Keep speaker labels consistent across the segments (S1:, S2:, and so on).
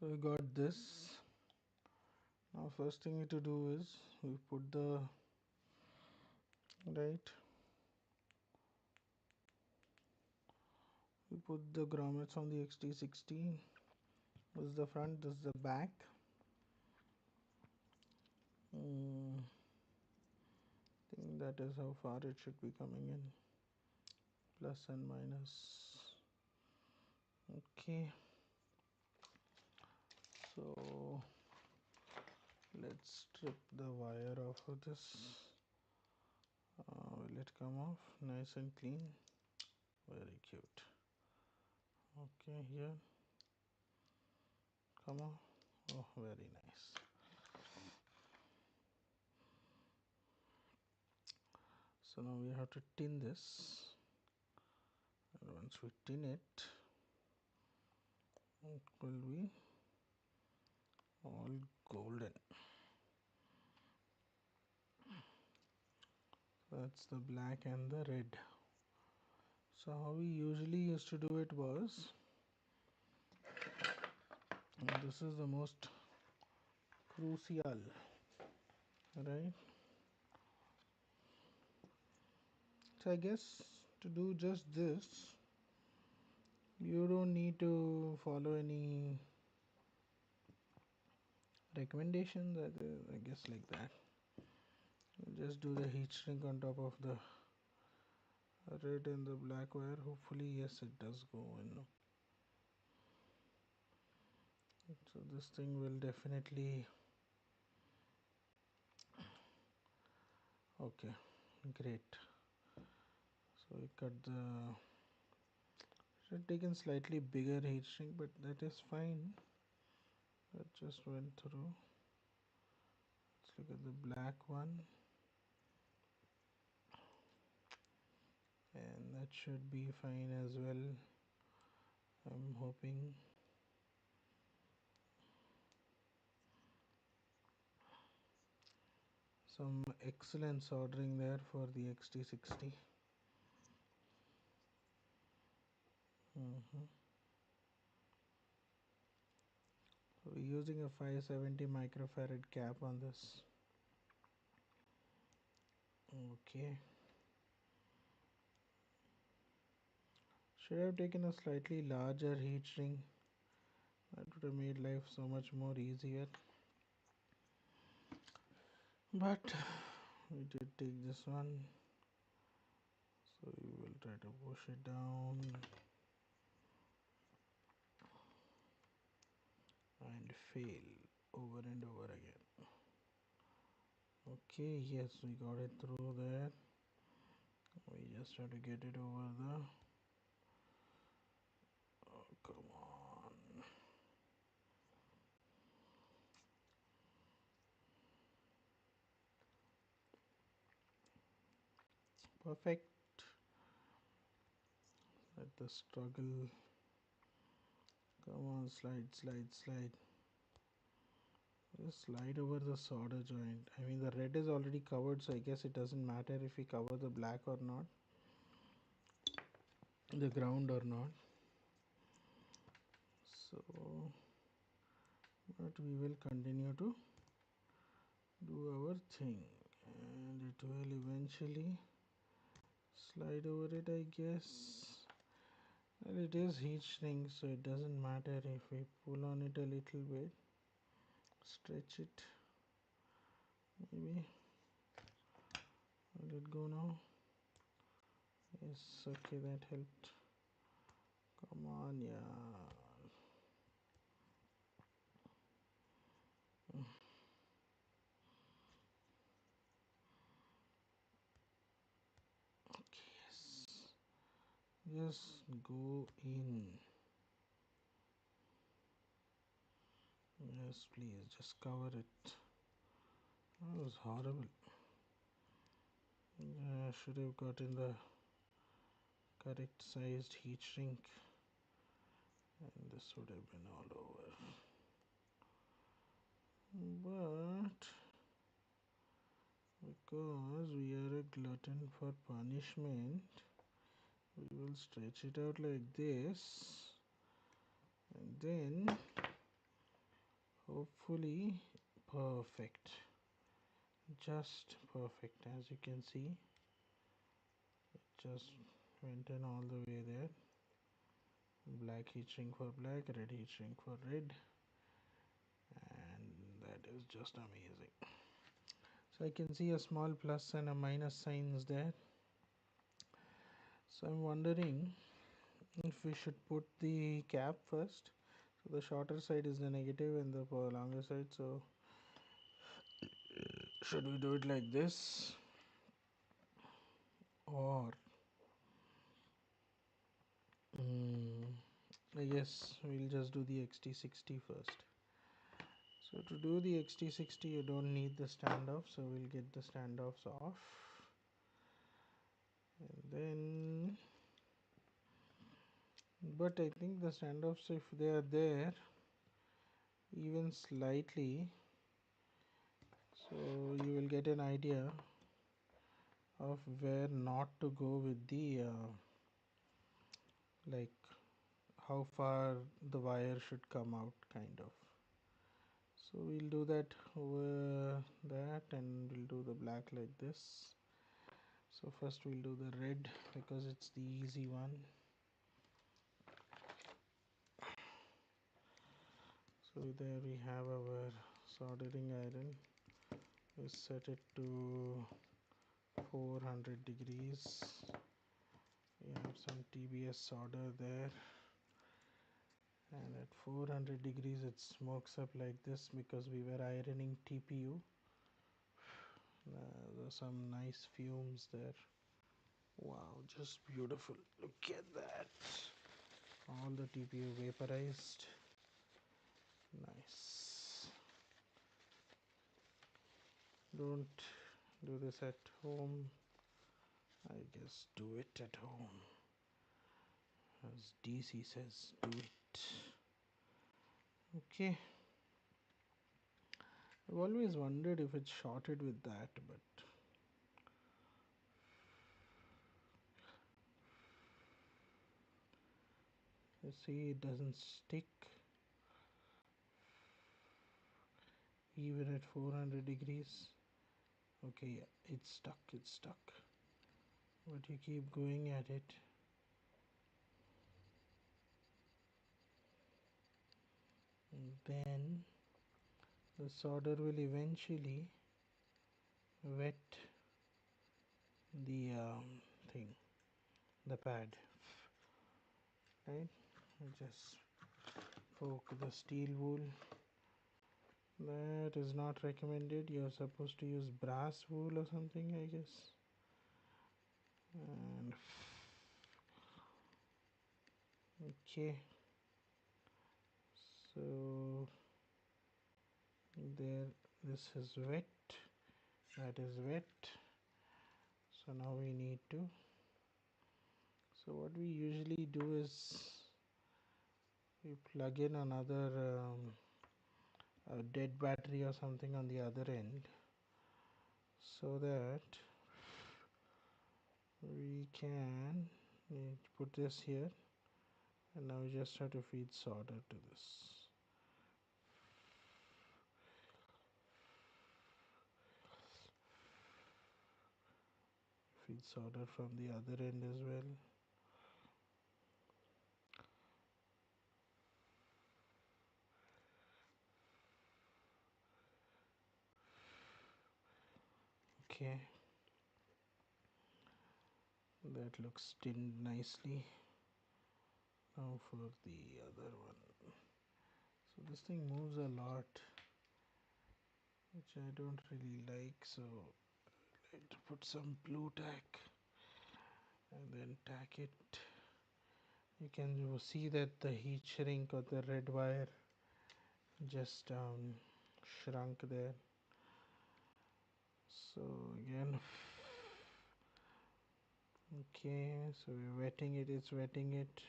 S1: So we got this. Now first thing we to do is we put the grommets on the XT60. This is the front, this is the back. I think that is how far it should be coming in, plus and minus. Okay, so let's strip the wire off of this. Will it come off nice and clean? Very cute. Okay, here, come on. Oh, very nice. So now we have to tin this, and once we tin it, it will be all golden. That's the black and the red. So how we usually used to do it was, and this is the most crucial, right? So I guess to do just this, you don't need to follow any recommendations. I guess like that. You just do the heat shrink on top of the red and the black wire. Hopefully, yes, it does go in. So this thing will definitely. Okay, great. So we cut the. Should have taken slightly bigger heat shrink, but that is fine. That just went through. Let's look at the black one. And that should be fine as well, I'm hoping. Some excellent soldering there for the XT60. So we're using a 570 microfarad cap on this. Okay. Should have taken a slightly larger heat shrink. That would have made life so much more easier. But we did take this one. So we will try to push it down and fail over and over again. Okay, yes, we got it through there. We just have to get it over the. Oh, come on. Perfect. Let the struggle. Come on, slide, slide, slide. Just slide over the solder joint. I mean, the red is already covered, so I guess it doesn't matter if we cover the black or not, the ground or not. So, but we will continue to do our thing, and it will eventually slide over it, I guess. Well, it is heat shrink, so it doesn't matter if we pull on it a little bit, stretch it, maybe. Will it go now? Yes, okay, that helped. Come on, yeah. Okay, yes. Just go in. Yes, please, just cover it. That was horrible. Yeah, I should have gotten the correct sized heat shrink, and this would have been all over. But because we are a glutton for punishment, we will stretch it out like this, and then Hopefully perfect, just perfect. As you can see, it just went in all the way there. Black heat shrink for black, red heat shrink for red, and that is just amazing. So I can see a small plus and a minus signs there. So I'm wondering if we should put the cap first. So the shorter side is the negative and the longer side. So should we do it like this, or I guess we'll just do the XT60 first. So to do the XT60 you don't need the standoff, so we'll get the standoffs off, and then, but I think the standoffs, if they are there even slightly, so you will get an idea of where not to go with the like how far the wire should come out, kind of. So we'll do that over that, and we'll do the black like this. So first we'll do the red because it's the easy one. So there we have our soldering iron. We set it to 400 degrees. We have some TBS solder there, and at 400 degrees it smokes up like this because we were ironing TPU. There's some nice fumes there. Wow, just beautiful. Look at that. All the TPU vaporized. Nice. Don't do this at home. I guess do it at home. As DC says, do it. Okay. I've always wondered if it's shorted with that, but you see it doesn't stick even at 400 degrees. Okay, yeah, it's stuck. But you keep going at it. And then the solder will eventually wet the thing, the pad, right? Just poke the steel wool. That is not recommended. You're supposed to use brass wool or something, I guess. And okay, so there, this is wet, that is wet. So now we need to, so what we usually do is we plug in another a dead battery or something on the other end, so that we can put this here, and now we just have to feed solder to this. Feed solder from the other end as well. Okay, that looks tinned nicely. Now for the other one. So this thing moves a lot, which I don't really like, so I like to put some blue tack and then tack it. You can see that the heat shrink or the red wire just shrunk there. So again, okay, so we're wetting it, it's wetting it.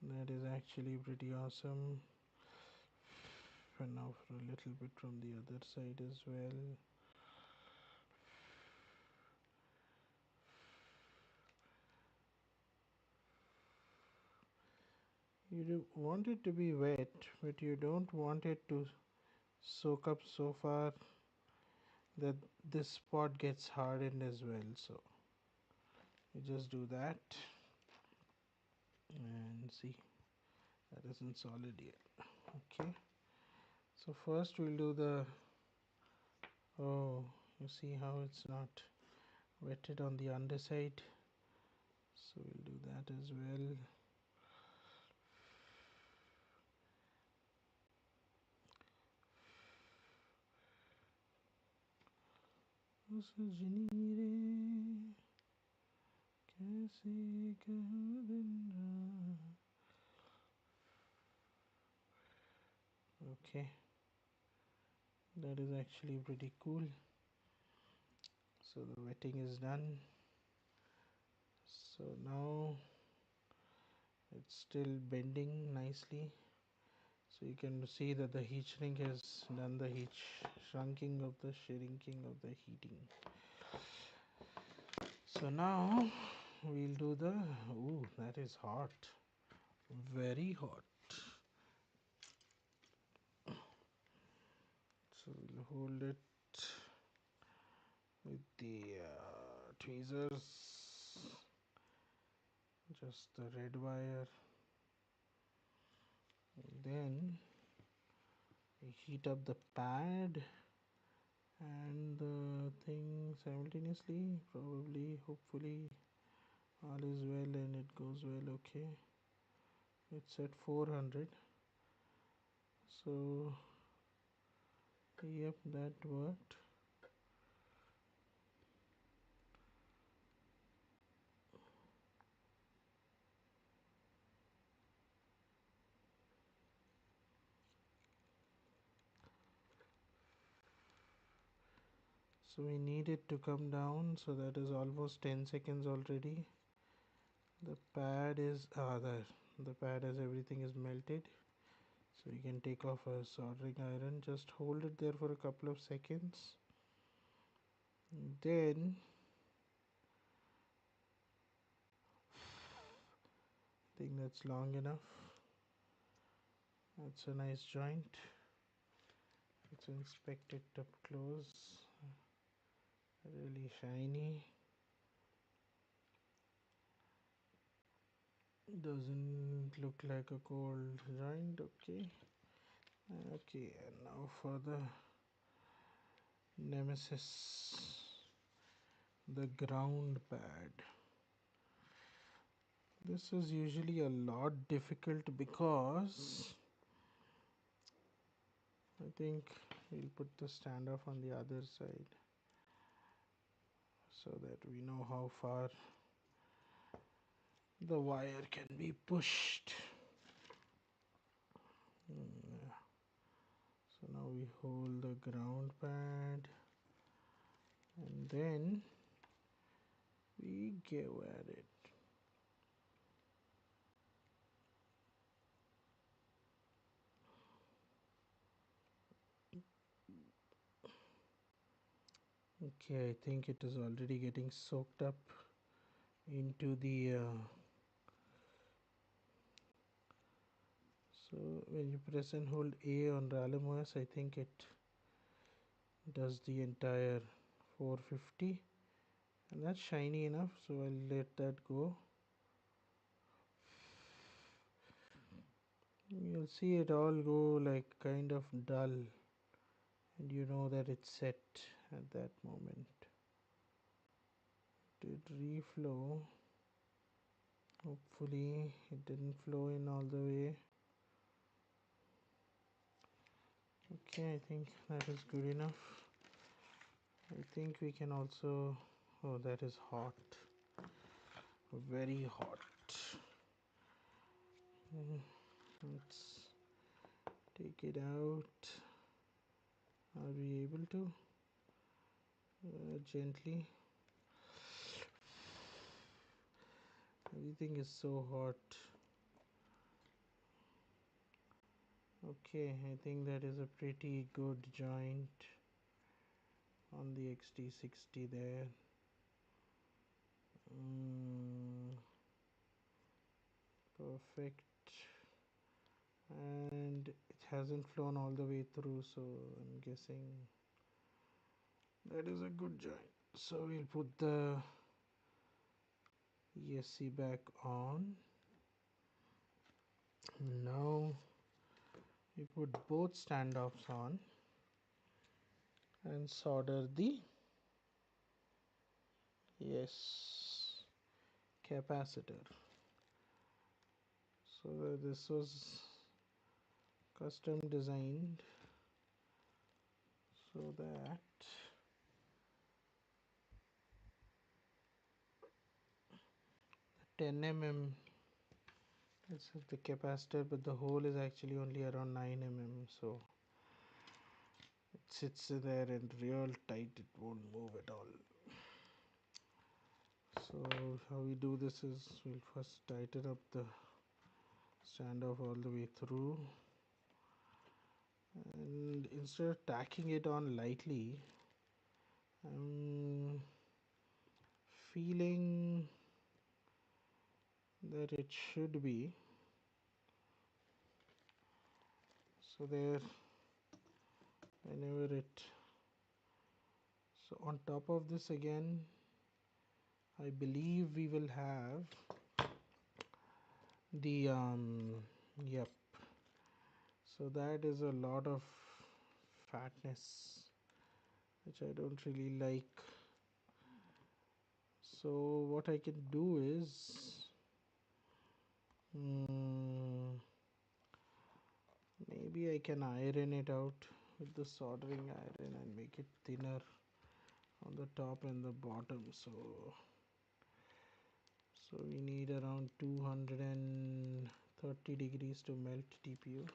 S1: That is actually pretty awesome. And now for a little bit from the other side as well. You do want it to be wet, but you don't want it to soak up so far that this spot gets hardened as well. So you just do that and see, that isn't solid yet. Okay, so first we'll do the, oh, you see how it's not wetted on the underside, so we'll do that as well. Okay, that is actually pretty cool. So the wetting is done. So now it's still bending nicely. So you can see that the heat shrink has done the shrinking of the heating. So now we'll do the, ooh, that is hot, very hot. So we'll hold it with the tweezers, just the red wire. Then we heat up the pad and the thing simultaneously. Probably, hopefully, all is well and it goes well. Okay, it's at 400. So, yep, that worked. So we need it to come down, so that is almost 10 seconds already. The pad is the pad as everything is melted, so you can take off a soldering iron. Just hold it there for a couple of seconds. Then I think that's long enough. That's a nice joint. Let's inspect it up close. Really shiny. Doesn't look like a cold joint. Okay. Okay, and now for the nemesis, the ground pad. This is usually a lot difficult because I think we'll put the standoff on the other side so that we know how far the wire can be pushed. Yeah. So now we hold the ground pad and then we go at it. Okay, I think it is already getting soaked up into the so when you press and hold A on Rallymouse, I think it does the entire 450, and that's shiny enough, so I'll let that go. You'll see it all go like kind of dull, and you know that it's set at that moment. Did reflow. Hopefully it didn't flow in all the way. Okay, I think that is good enough. I think we can also, oh, that is hot, very hot. Let's take it out. Are we able to? Gently. Everything is so hot. Okay, I think that is a pretty good joint on the XT60 there. Perfect. and it hasn't flown all the way through, so I'm guessing that is a good joint. So we'll put the ESC back on. Now we put both standoffs on and solder the capacitor. So this was custom designed so that 10 mm is the capacitor, but the hole is actually only around 9 mm, so it sits there and real tight, it won't move at all. So how we do this is we'll first tighten up the standoff all the way through, and instead of tacking it on lightly, I'm feeling that it should be so there whenever it, so on top of this again I believe we will have the yep, so that is a lot of fatness which I don't really like. So what I can do is maybe I can iron it out with the soldering iron and make it thinner on the top and the bottom. So we need around 230 degrees to melt TPU.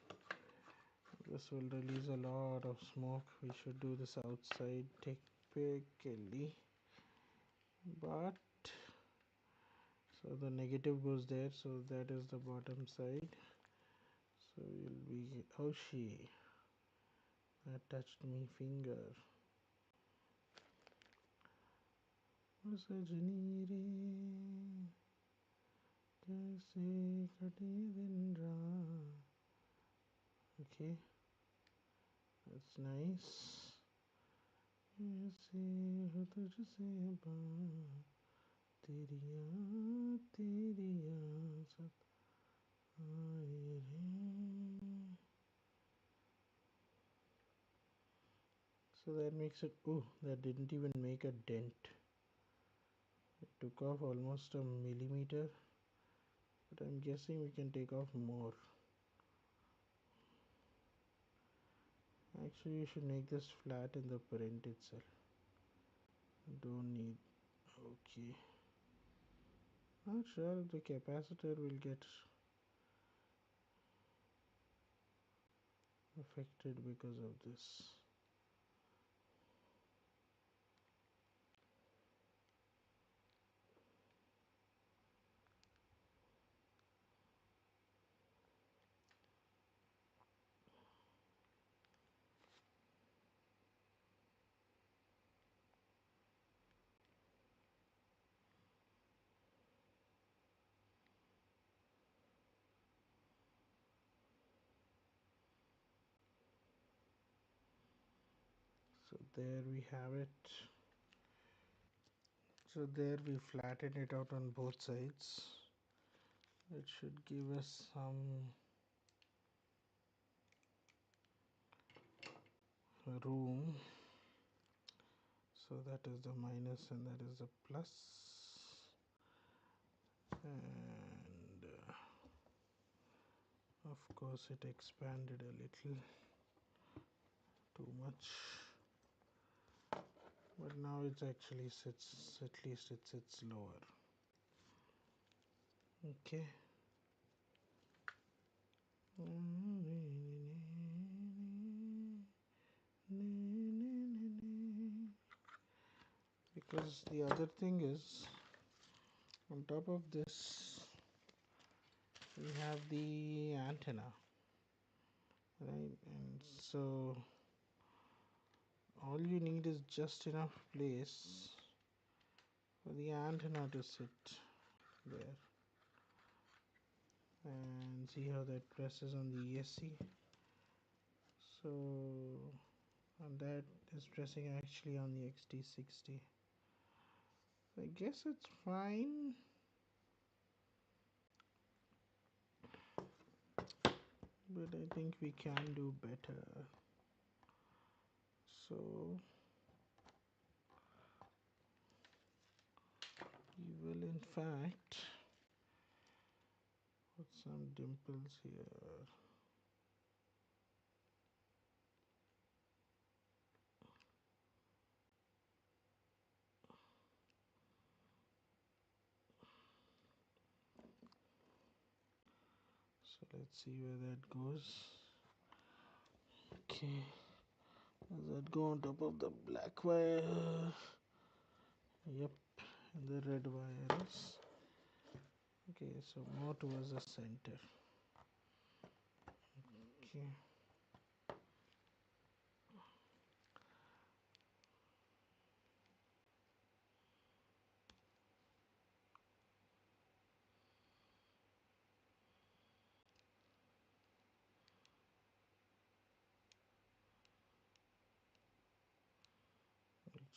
S1: This will release a lot of smoke. We should do this outside typically, but so the negative goes there, so that is the bottom side. So we'll be, oh she, that touched me finger. सजनी रे कैसे कटे दिन रात. Okay, that's nice. ऐसे हो तुझसे बात तेरी याद सब आए रे. So that makes it, oh, that didn't even make a dent. It took off almost a millimeter, but I'm guessing we can take off more. Actually, you should make this flat in the print itself. Don't need, okay. Not sure if the capacitor will get affected because of this. So there we have it. So there we flatten it out on both sides. It should give us some room. So that is the minus and that is the plus. And of course it expanded a little too much. But now it actually sits, at least it sits lower. Okay. Because the other thing is, on top of this, we have the antenna, right? And so all you need is just enough place for the antenna to sit there. And see how that presses on the ESC. So, and that is pressing actually on the XT60. I guess it's fine. But I think we can do better. So we will in fact put some dimples here. So let's see where that goes. Okay, does that go on top of the black wire? Yep, and the red wires. Okay, so more towards the center. Okay.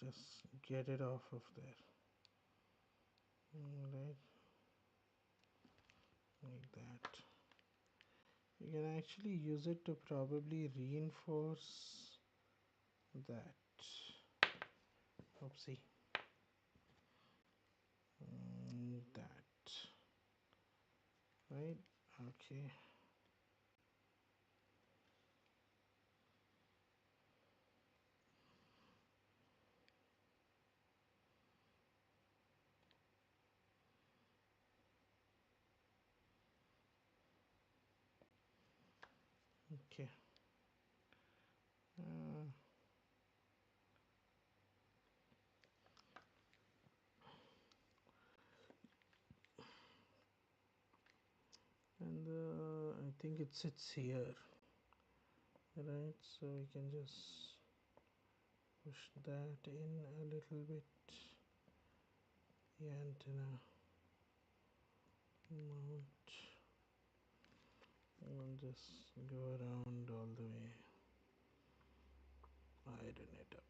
S1: Just get it off of there. Right, like that. You can actually use it to probably reinforce that. Oopsie. That. Right? Okay. Okay. Uh, and I think it sits here. Right? So we can just push that in a little bit. The antenna mount. And just go around all the way. Iron it up.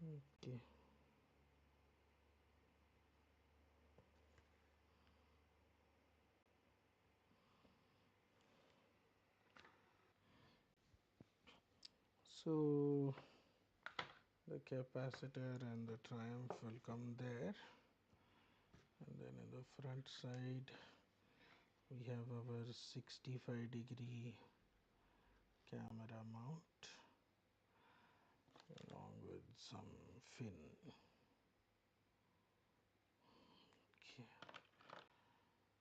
S1: Okay. So the capacitor and the triumph will come there, and then in the front side we have our 65-degree camera mount along with some fin. Okay,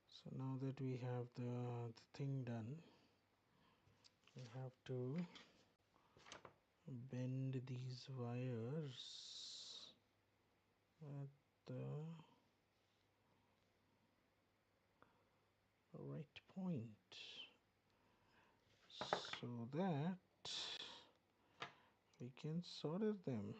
S1: so now that we have the thing done, we have to bend these wires at the right point so that we can solder them.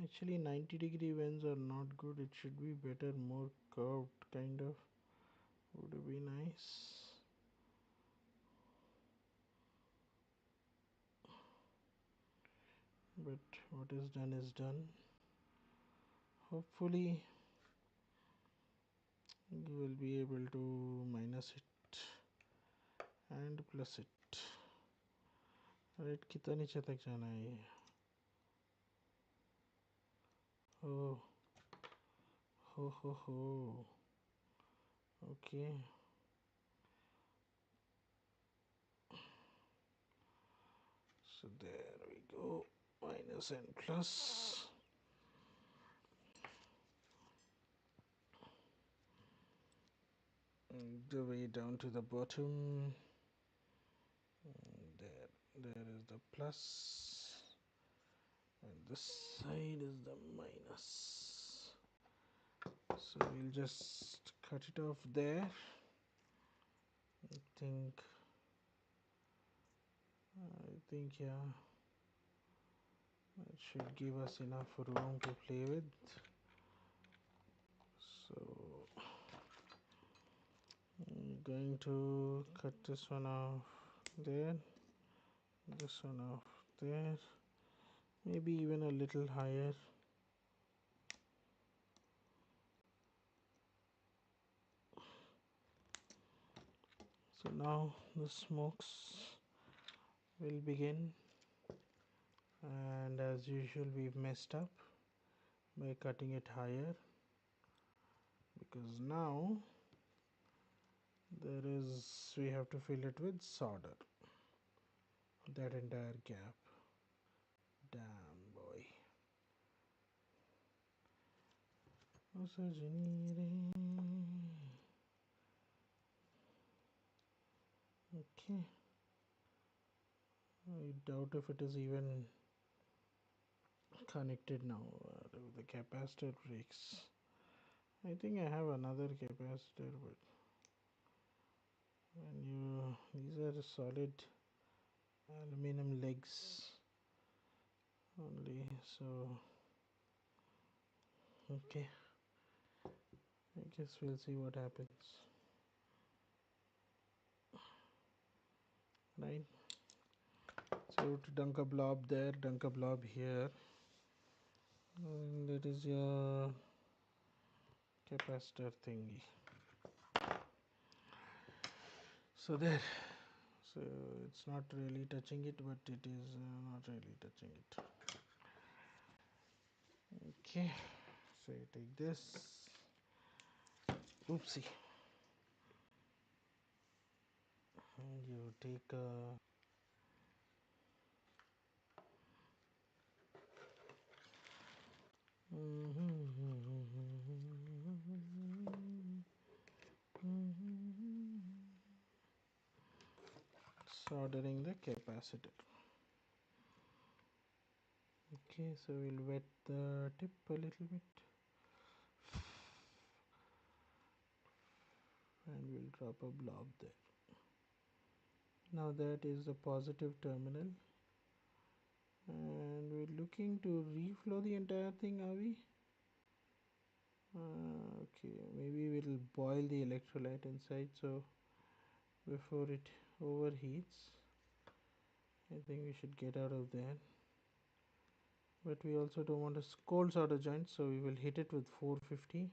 S1: Actually, 90-degree bends are not good. It should be better, more curved kind of. Would be nice. But what is done is done. Hopefully, you will be able to minus it and plus it. Right, कितना नीचे तक जाना है ये? Oh, ho. Okay. So there we go. Minus and plus. And the way down to the bottom. And there is the plus. And this side is the minus. So we'll just cut it off there. think I think yeah, it should give us enough room to play with. So I'm going to cut this one off there, this one off there, maybe even a little higher. So now the smokes will begin, and as usual we've messed up by cutting it higher, because now we have to fill it with solder, that entire gap. Damn boy. Okay, I doubt if it is even connected now. The capacitor breaks. I think I have another capacitor, but these are solid aluminum legs only, so okay, I guess we'll see what happens. Right, so to dunk a blob there, dunk a blob here, and that is your capacitor thingy. So there, so it's not really touching it, but it is not really touching it. Okay, so you take this, oopsie, and you take a soldering the capacitor. Okay, so we'll wet the tip a little bit and we'll drop a blob there. Now that is the positive terminal, and we're looking to reflow the entire thing, are we? Okay, maybe we'll boil the electrolyte inside, so before it overheats I think we should get out of there. But we also don't want a cold solder joint, so we will hit it with 450.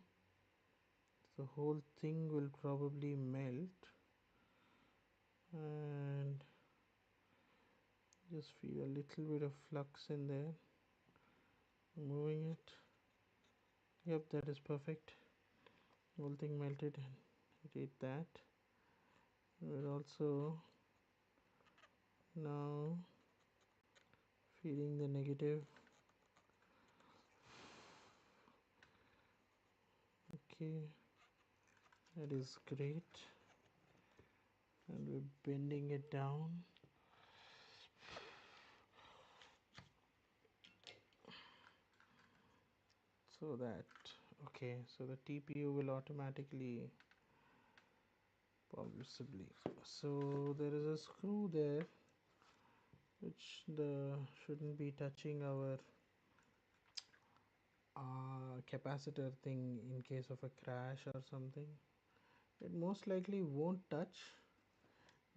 S1: The whole thing will probably melt, and just feel a little bit of flux in there, moving it. Yep, that is perfect. Whole thing melted, and it ate that. We're also now feeding the negative. Okay, that is great, and we're bending it down. So that, okay, so the TPU will automatically, possibly, so there is a screw there which shouldn't be touching our capacitor thing in case of a crash or something. It most likely won't touch,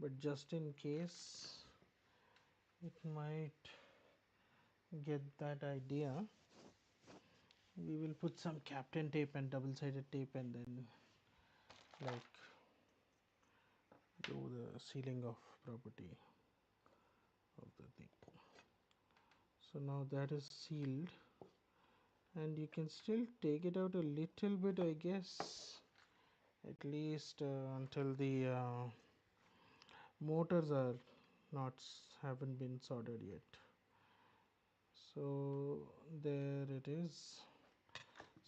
S1: but just in case it might get that idea, we will put some Captain tape and double-sided tape and then like do the sealing off property of the thing. So now that is sealed, and you can still take it out a little bit, I guess, at least until the motors are not haven't been soldered yet. So there it is.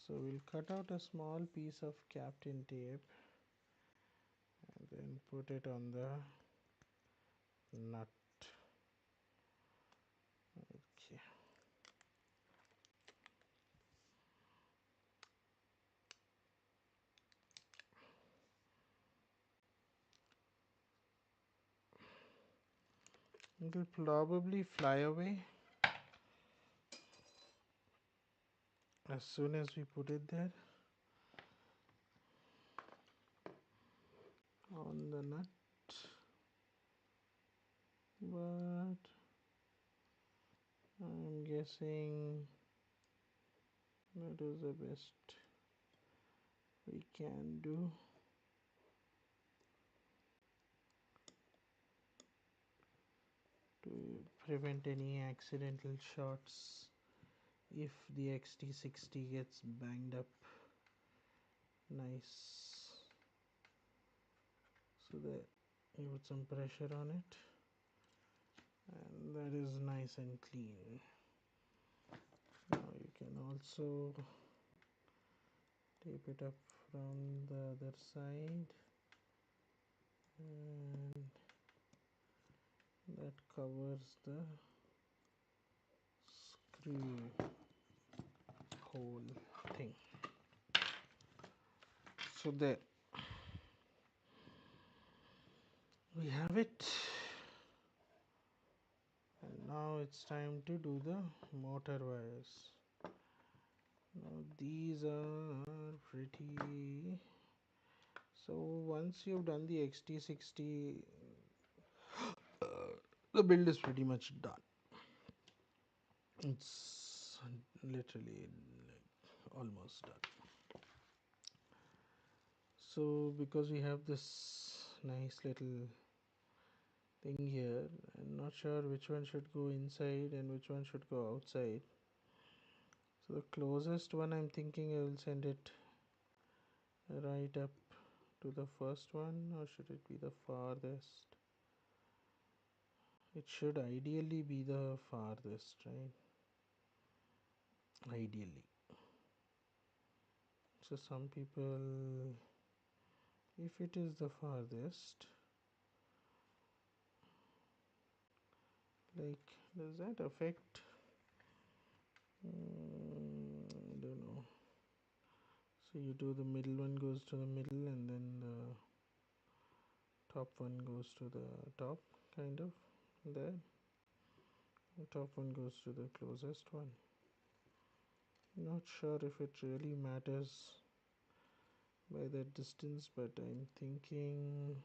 S1: So we'll cut out a small piece of Captain tape and then put it on the nut. Okay. It will probably fly away as soon as we put it there on the nut, but I'm guessing that is the best we can do. To prevent any accidental shots if the XT60 gets banged up nice. So that you put some pressure on it, and that is nice and clean. Now you can also tape it up from the other side, and that covers the screw hole thing. So there we have it. And now it's time to do the motor wires. Now these are pretty. So once you've done the XT60, the build is pretty much done. It's literally like almost done. So because we have this nice little thing here, I'm not sure which one should go inside and which one should go outside. So the closest one, I'm thinking I will send it right up to the first one, or should it be the farthest? It should ideally be the farthest, right? Ideally. So some people, if it is the farthest, like, does that affect? I don't know. So you do the middle one goes to the middle, and then the top one goes to the top, kind of there. The top one goes to the closest one. Not sure if it really matters by that distance, but I'm thinking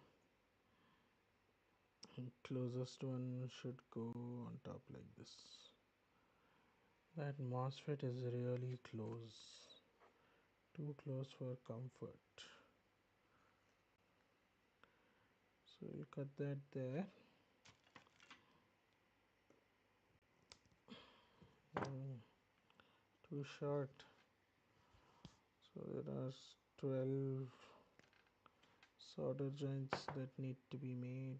S1: closest one should go on top like this. That MOSFET is really close, too close for comfort. So we'll cut that there. Too short. So there are 12 solder joints that need to be made.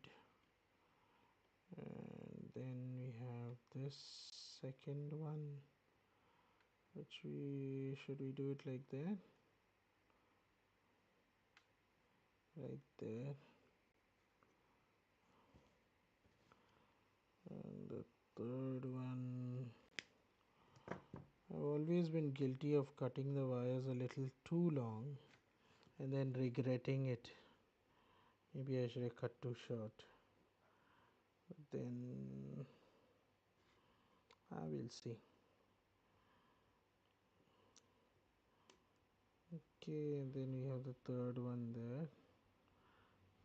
S1: And then we have this second one, which should we do it like that? Right there. And the third one, I've always been guilty of cutting the wires a little too long and then regretting it. Maybe I should have cut too short. But then I will see. Okay, and then we have the third one there.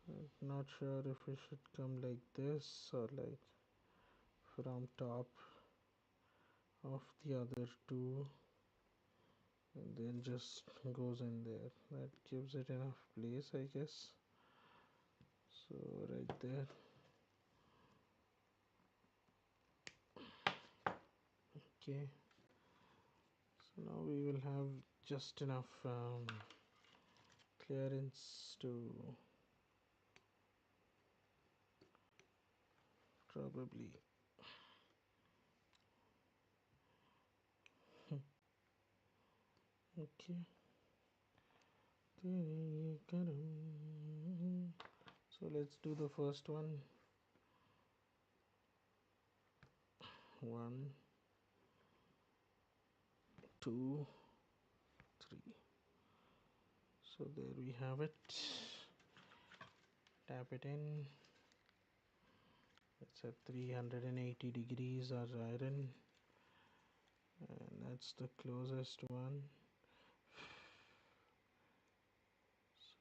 S1: I'm not sure if it should come like this or like from top of the other two, and then just goes in there. That gives it enough place, I guess. So right there. Okay, so now we will have just enough clearance to probably okay. So let's do the first one. 1, 2, 3. So there we have it. Tap it in. It's at 380 degrees our iron, and that's the closest one.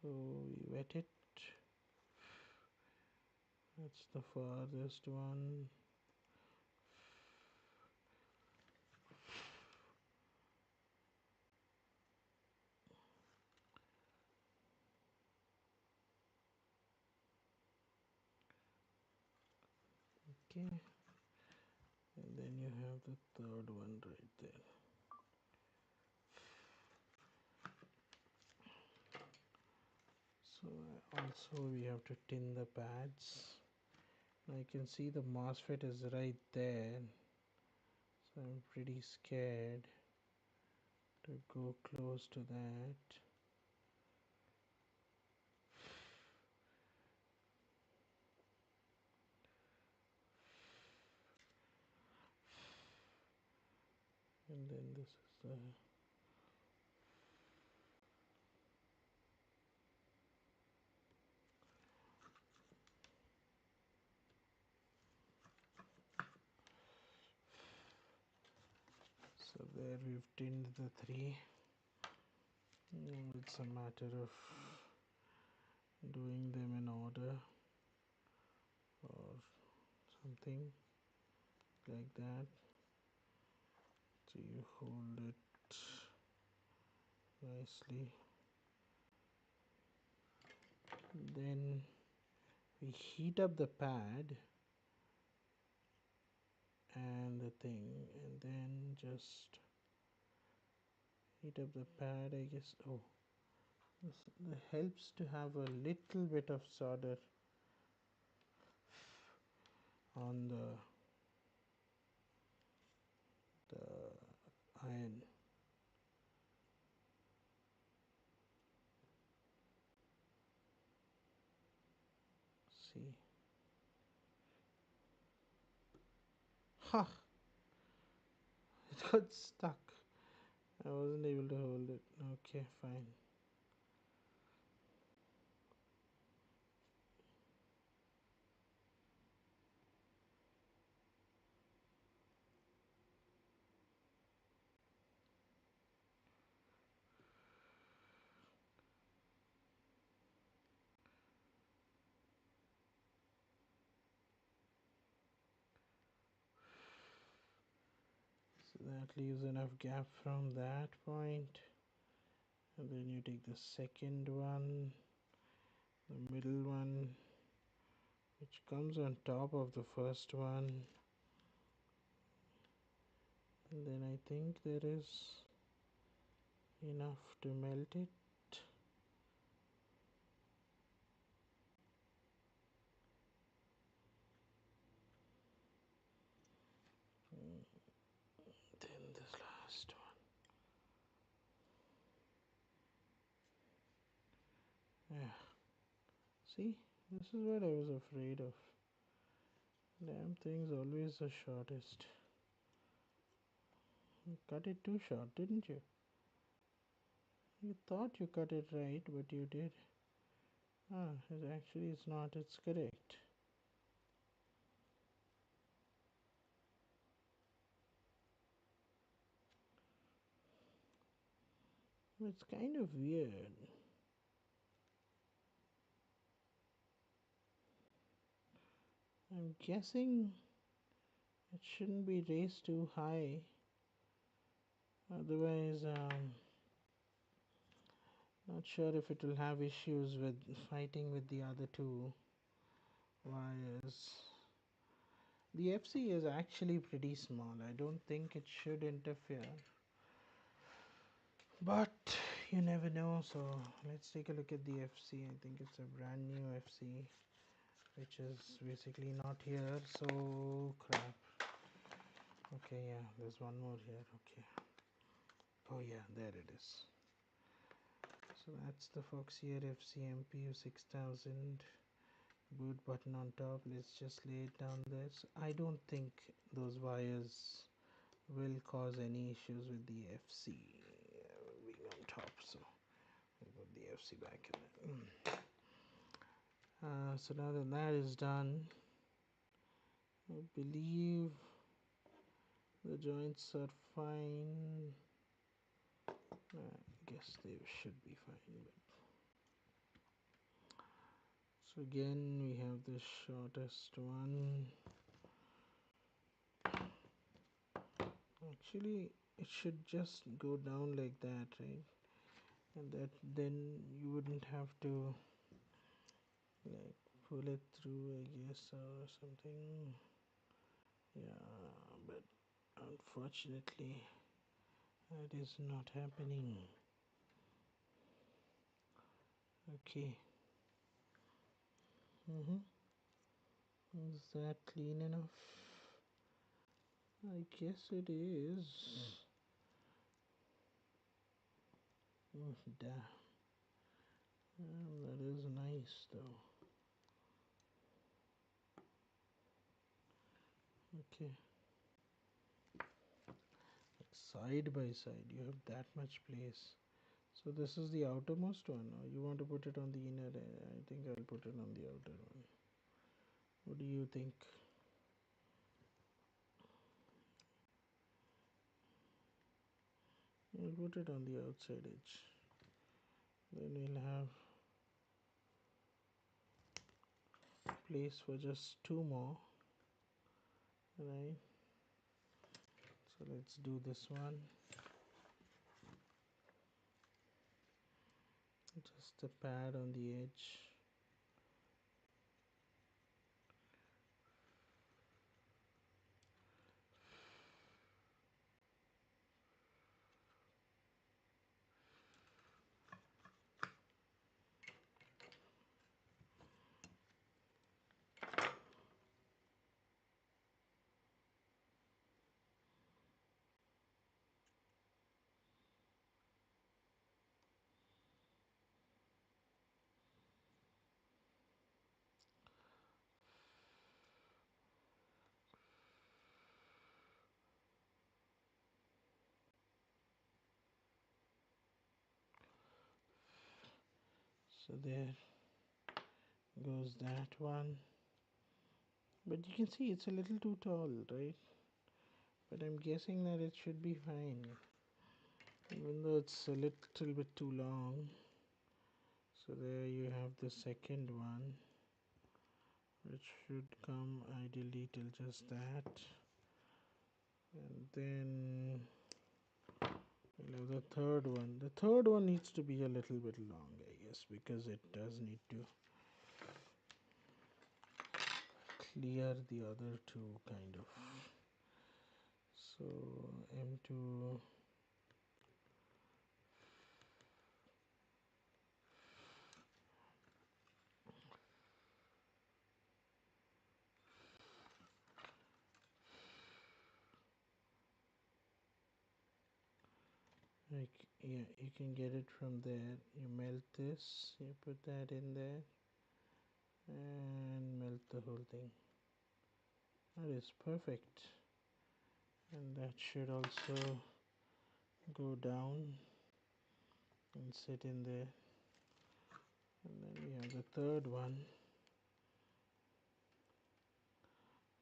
S1: So we wet it. That's the farthest one. Okay, and then you have the third one right there. So also we have to tin the pads. I can see the MOSFET is right there, so I'm pretty scared to go close to that. And then this is the so there we've tinned the three. It's a matter of doing them in order or something like that. So you hold it nicely. Then we heat up the pad and the thing, and then just heat up the pad, I guess. Oh, this helps to have a little bit of solder on the iron. See, ha, it got stuck. I wasn't able to hold it. Okay, fine. So that leaves enough gap from that point. And then you take the second one, the middle one, which comes on top of the first one. And then I think there is enough to melt it. Then this last one. Yeah. See, this is what I was afraid of. Damn thing's always the shortest. You cut it too short, didn't you? You thought you cut it right, but you did. Ah, actually it's not, it's correct. It's kind of weird. I'm guessing it shouldn't be raised too high. Otherwise, not sure if it will have issues with fighting with the other two wires. The FC is actually pretty small. I don't think it should interfere. But you never know, so let's take a look at the FC. I think it's a brand new FC, which is basically not here, so crap. Okay, yeah, there's one more here. Okay. Oh yeah, there it is. So that's the Foxier FC MPU 6000 boot button on top. Let's just lay it down there. So I don't think those wires will cause any issues with the FC being on top. So we'll put the FC back in there. So now that that is done, I believe the joints are fine. I guess they should be fine. So again we have the shortest one. Actually it should just go down like that, right? And that then you wouldn't have to like pull it through, I guess, or something. Yeah, but unfortunately that is not happening. Okay. Is that clean enough? I guess it is. Oh, damn. That is nice though. Okay. Like side by side, you have that much place. So this is the outermost one, or you want to put it on the inner? I think I'll put it on the outer one. What do you think? I'll put it on the outside edge. Then we'll have place for just two more, right? So let's do this one. Just a pad on the edge. So there goes that one. But you can see it's a little too tall, right? But I'm guessing that it should be fine. Even though it's a little bit too long. So there you have the second one, which should come ideally till just that. And then we'll have the third one. The third one needs to be a little bit long, I guess, because it does need to clear the other two, kind of. So M2. Like, yeah, you can get it from there. You melt this, you put that in there, and melt the whole thing. That is perfect. And that should also go down and sit in there. And then we have the third one,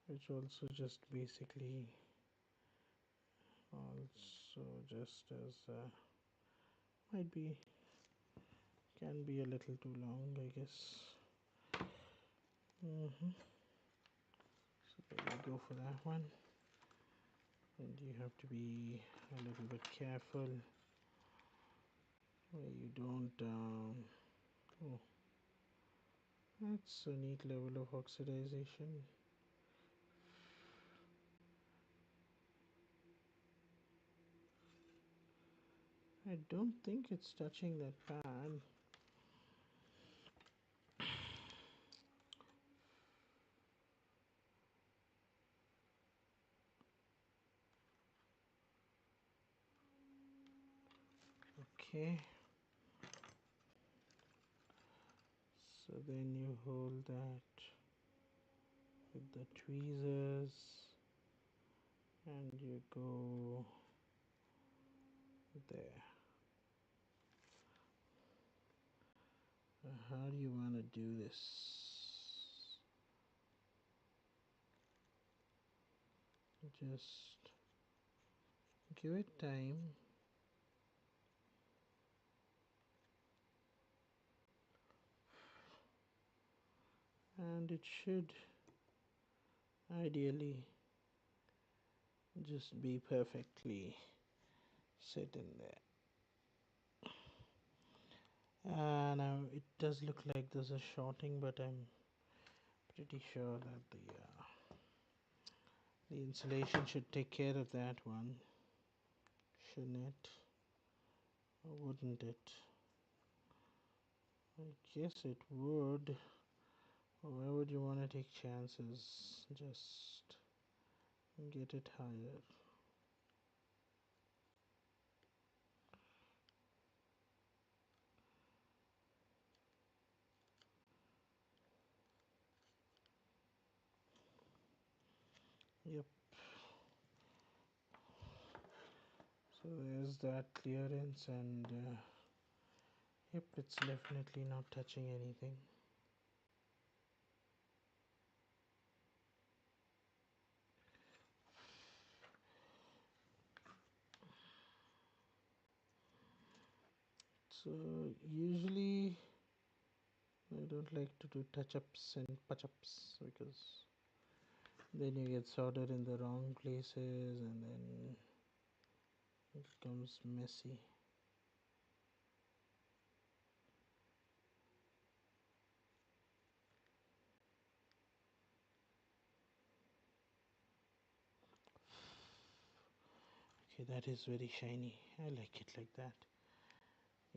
S1: which also just basically also just as might be, can be a little too long, I guess. So there you go for that one. And you have to be a little bit careful where you don't oh, that's a neat level of oxidization. I don't think it's touching that pad. Okay, so then you hold that with the tweezers and you go there. How do you want to do this? Just give it time, and it should ideally just be perfectly sit in there. Now it does look like there's a shorting, but I'm pretty sure that the insulation should take care of that one, shouldn't it? Or wouldn't it? I guess it would. Why would you want to take chances? Just get it higher. Yep. So there's that clearance, and yep, it's definitely not touching anything. So usually I don't like to do touch-ups and patch-ups because then you get soldered in the wrong places and then it becomes messy. Okay, that is very shiny. I like it like that.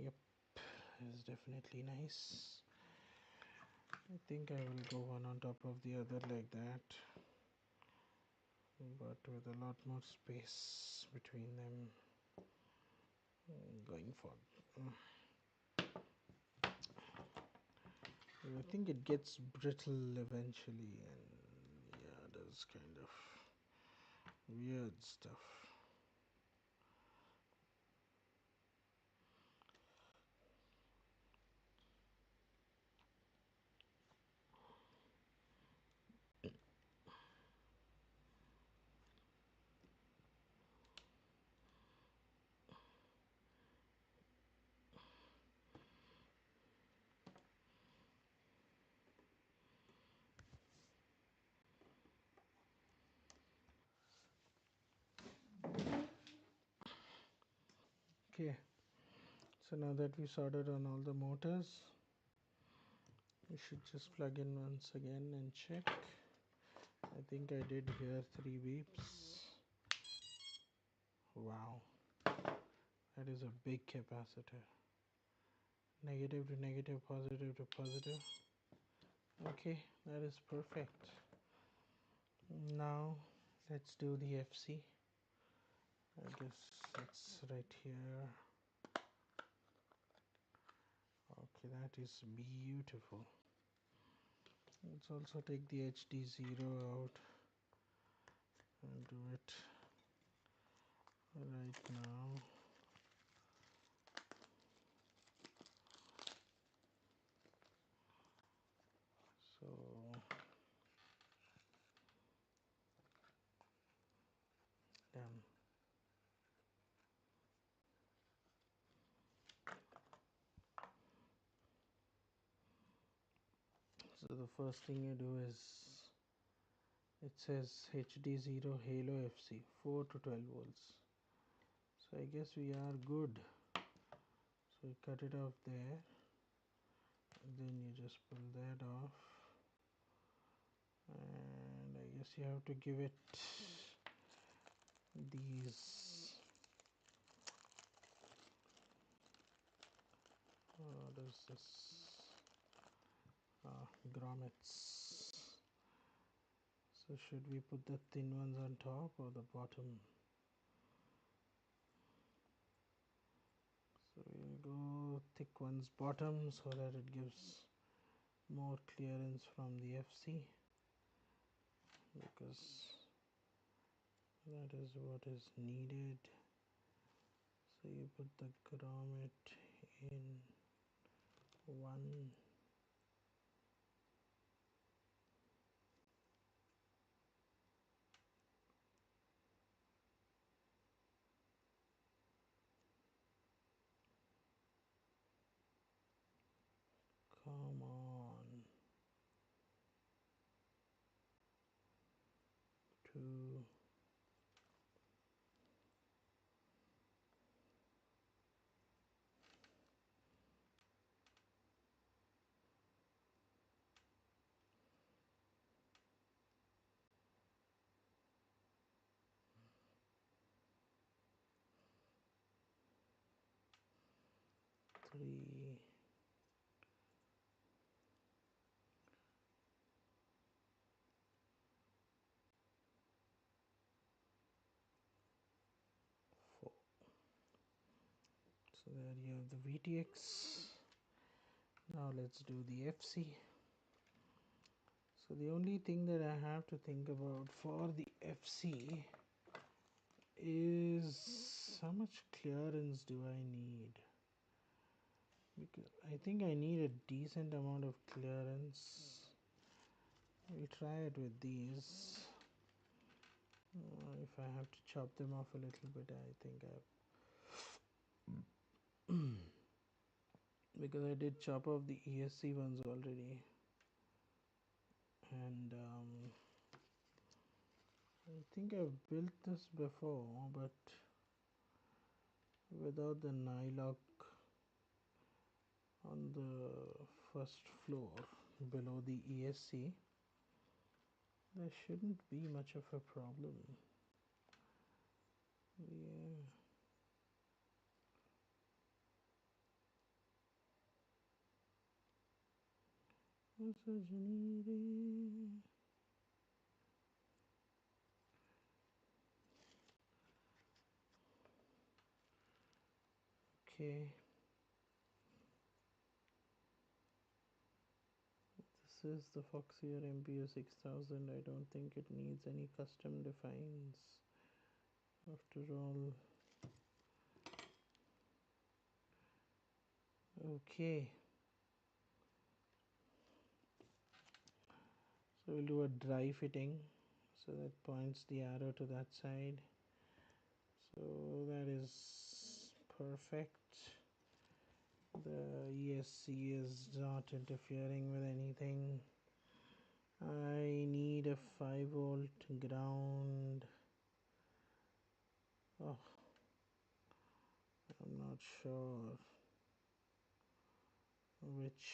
S1: Yep, it's definitely nice. I think I will go one on top of the other like that, but with a lot more space between them going for. I think it gets brittle eventually, and yeah, there's kind of weird stuff. Okay, so now that we sorted on all the motors, we should just plug in once again and check. I think I did hear 3 beeps. Wow, that is a big capacitor. Negative to negative, positive to positive. Okay, that is perfect. Now let's do the FC. I guess it's right here. Okay, that is beautiful. Let's also take the HD0 out and do it right now. So done. So the first thing you do is it says HD0 Halo FC 4 to 12 volts. So I guess we are good. So you cut it off there, and then you just pull that off, and I guess you have to give it these what is this grommets. So should we put the thin ones on top or the bottom? So we'll go thick ones bottom so that it gives more clearance from the FC, because that is what is needed. So you put the grommet in one, 3, 4. So there you have the VTX. Now let's do the FC. So the only thing that I have to think about for the FC is how much clearance do I need? Because I think I need a decent amount of clearance. We'll try it with these. If I have to chop them off a little bit, I think I because I did chop off the ESC ones already, and I think I've built this before, but without the nylock on the first floor below the ESC. There shouldn't be much of a problem. Yeah. Okay. This is the Foxier MPU 6000. I don't think it needs any custom defines. After all. Okay. So we'll do a dry fitting. So that points the arrow to that side. So that is perfect. The ESC is not interfering with anything. I need a 5-volt ground. Oh, I'm not sure which.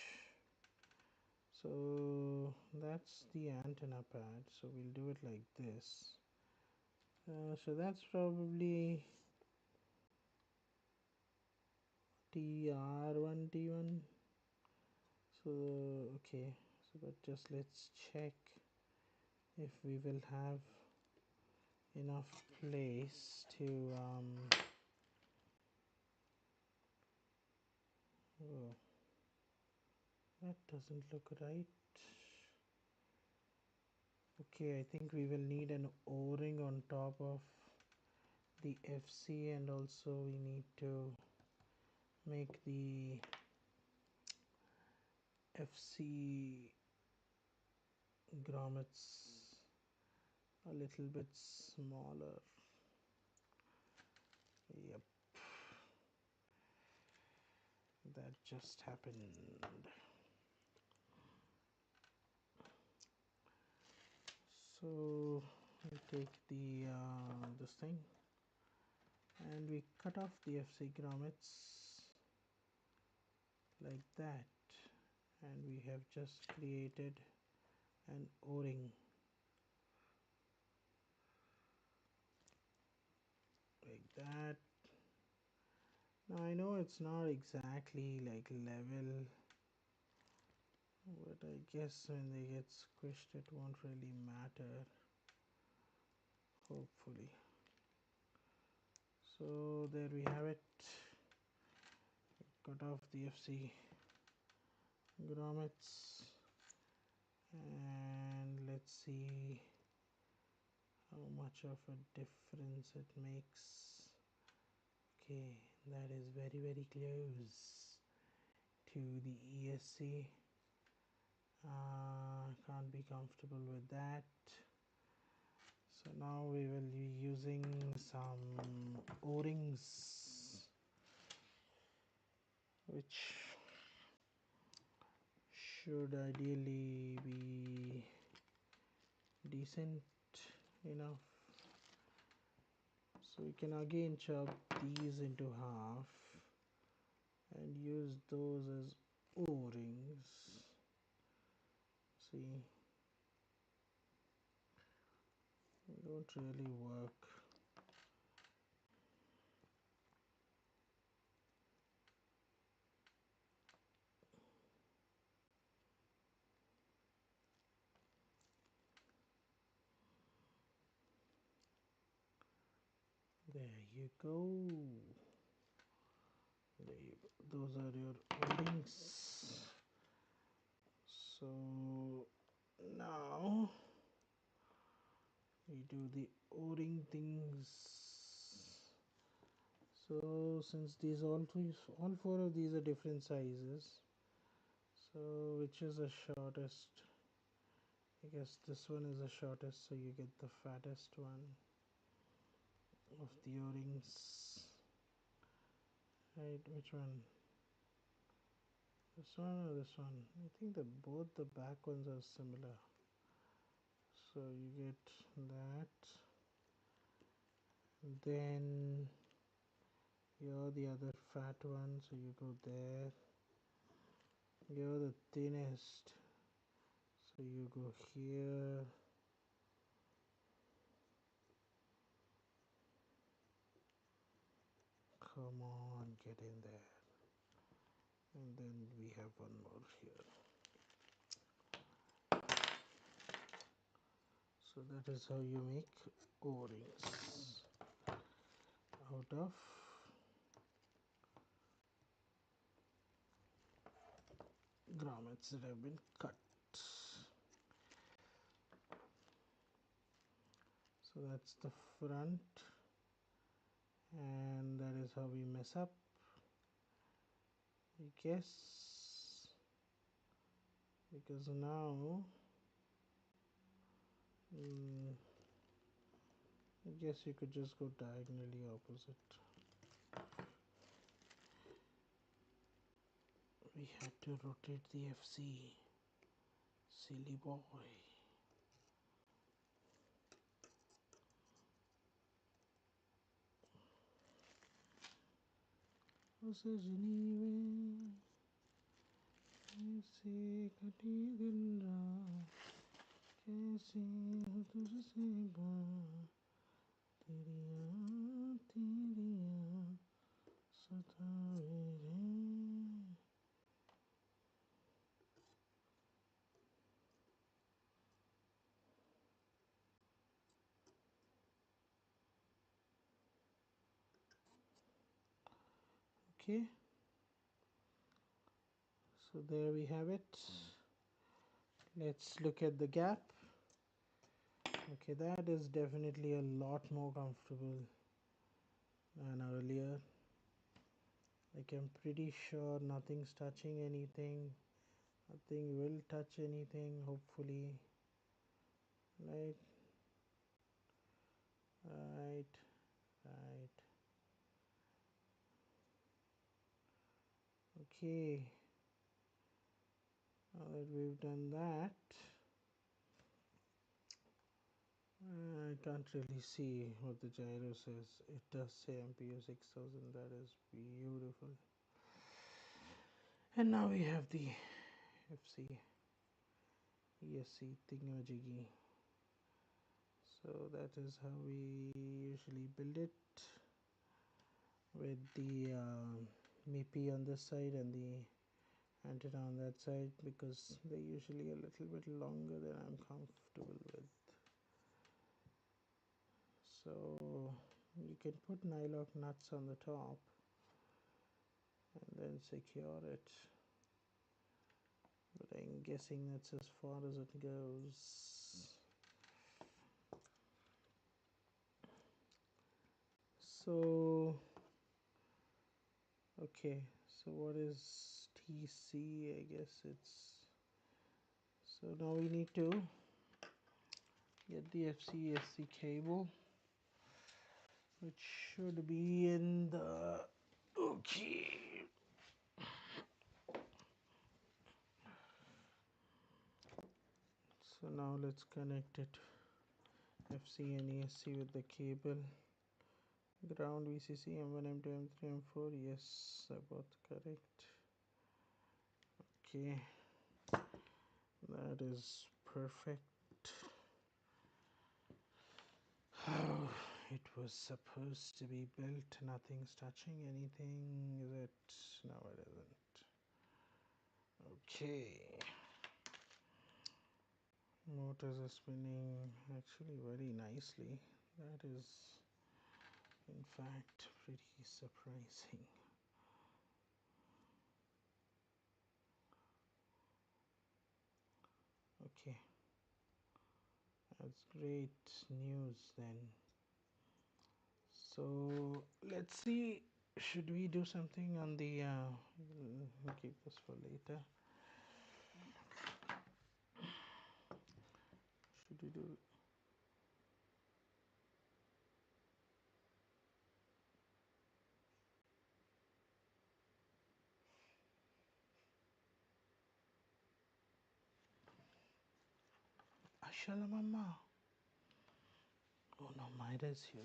S1: So that's the antenna pad. So we'll do it like this. So that's probably TR1 T1. So okay. So but just let's check if we will have enough place to oh, that doesn't look right. Okay, I think we will need an O-ring on top of the FC, and also we need to make the FC grommets a little bit smaller. Yep, that just happened. So we take the this thing and we cut off the FC grommets like that, and we have just created an O-ring like that. Now I know it's not exactly like level, but I guess when they get squished it won't really matter, hopefully. So there we have it. Cut off the FC grommets, and let's see how much of a difference it makes. Okay, that is very close to the ESC. Can't be comfortable with that. So now we will be using some O-rings, which should ideally be decent enough. So we can again chop these into half and use those as O-rings. See, they don't really work. There you go. Those are your O-rings. So now we do the O-ring things. So since these all four of these are different sizes, so which is the shortest? I guess this one is the shortest, so you get the fattest one of the O-rings. Right, which one? This one or this one? I think that both the back ones are similar. So you get that. Then you're the other fat one, so you go there. You're the thinnest, so you go here. Come on, get in there. And then we have one more here. So that is how you make O-rings out of grommets that have been cut. So that's the front, and that is how we mess up, I guess, because now I guess you could just go diagonally opposite. We had to rotate the FC. Silly boy. उसे जनीवे कैसे कटी दिन रात कैसे हो तुझसे बात तेरी याद सताए रे. Okay, so there we have it. Let's look at the gap. Okay, that is definitely a lot more comfortable than earlier. Like I'm pretty sure nothing's touching anything. Nothing will touch anything, hopefully. Right, right, right. Okay, now that we've done that, I can't really see what the gyro says. It does say MPU 6000, that is beautiful. And now we have the FC ESC thingamajiggy. So that is how we usually build it, with the MIPI on this side and the antenna on that side, because they're usually a little bit longer than I'm comfortable with. So you can put nylock nuts on the top and then secure it, but I'm guessing that's as far as it goes. So okay, so what is TC? I guess it's, so now we need to get the FCSC cable, which should be in the, okay, so now let's connect it, FC and ESC with the cable. Ground VCC M1 M2 M3 M4, yes, both correct. Okay, that is perfect. Oh, it was supposed to be built, nothing's touching anything, is it? No, it isn't. Okay, motors are spinning actually very nicely. That is In fact, pretty surprising. Okay, that's great news then. So let's see. Should we do something on the? We'll keep this for later. Should we do? Ashala Mama. Oh no, Myra's here.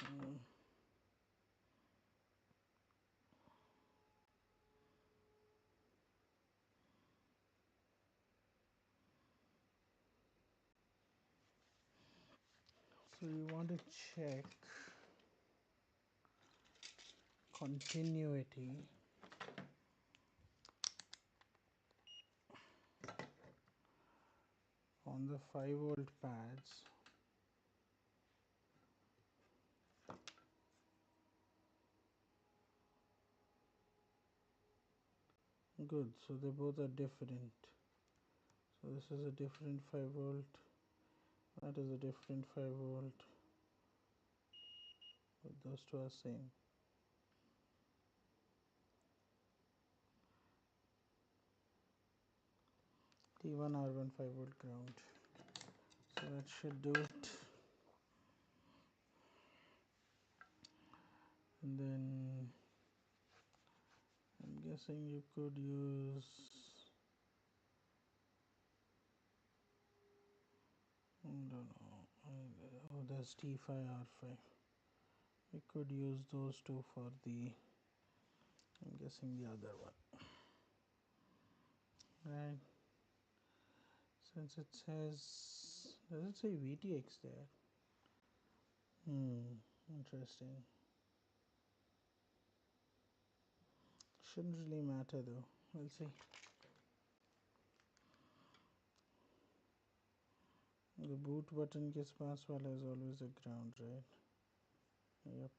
S1: Mm, so we want to check continuity on the 5-volt pads. Good, so they both are different. So this is a different 5-volt, that is a different 5-volt, but those two are same. T1 R1 5-volt ground. So that should do it. And then I'm guessing you could use, I don't know, oh there's T5 R5. We could use those two for the, I'm guessing the other one, right? Since it says, does it say VTX there? Interesting. Shouldn't really matter though. We'll see. The boot button gets passed while as always a ground, right? Yep.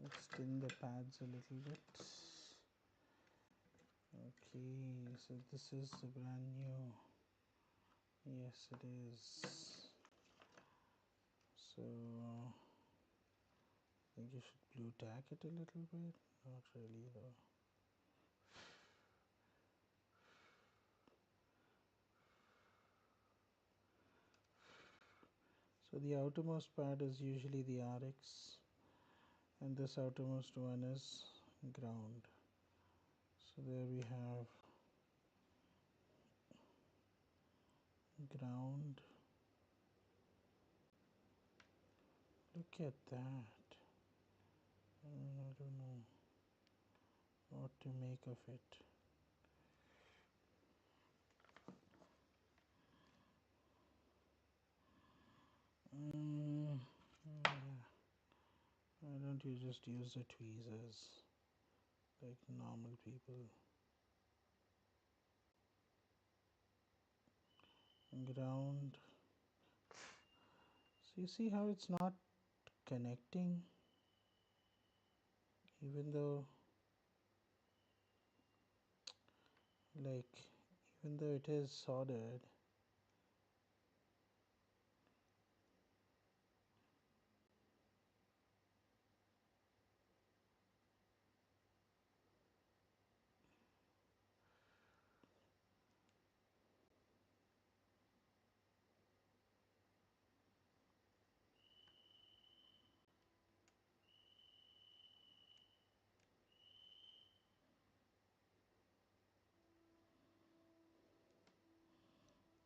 S1: Let's thin the pads a little bit. Okay, so this is the brand new. Yes, it is. So I think you should blue tack it a little bit. Not really though. So the outermost pad is usually the RX, and this outermost one is ground. So there we have ground. Look at that. I don't know what to make of it. Yeah. Why don't you just use the tweezers like normal people? Ground. So you see how it's not connecting, even though, like, even though it is soldered.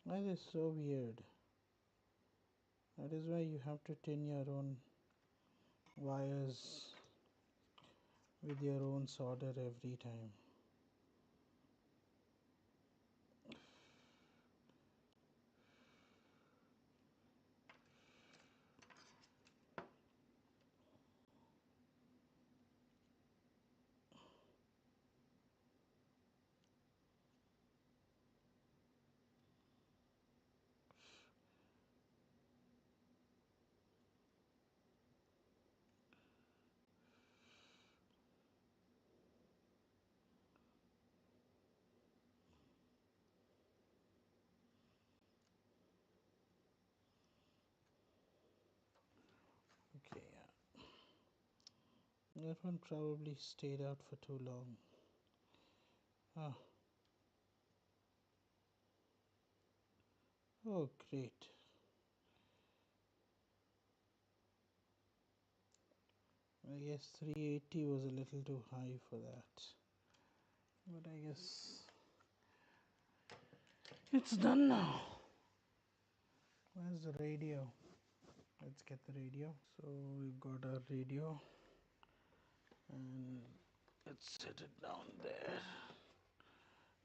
S1: That is so weird. That is why you have to tin your own wires with your own solder every time. Okay, yeah. That one probably stayed out for too long. Ah, oh, great. I guess 380 was a little too high for that. But I guess it's done now. Where's the radio? Let's get the radio. So we've got our radio and let's set it down there.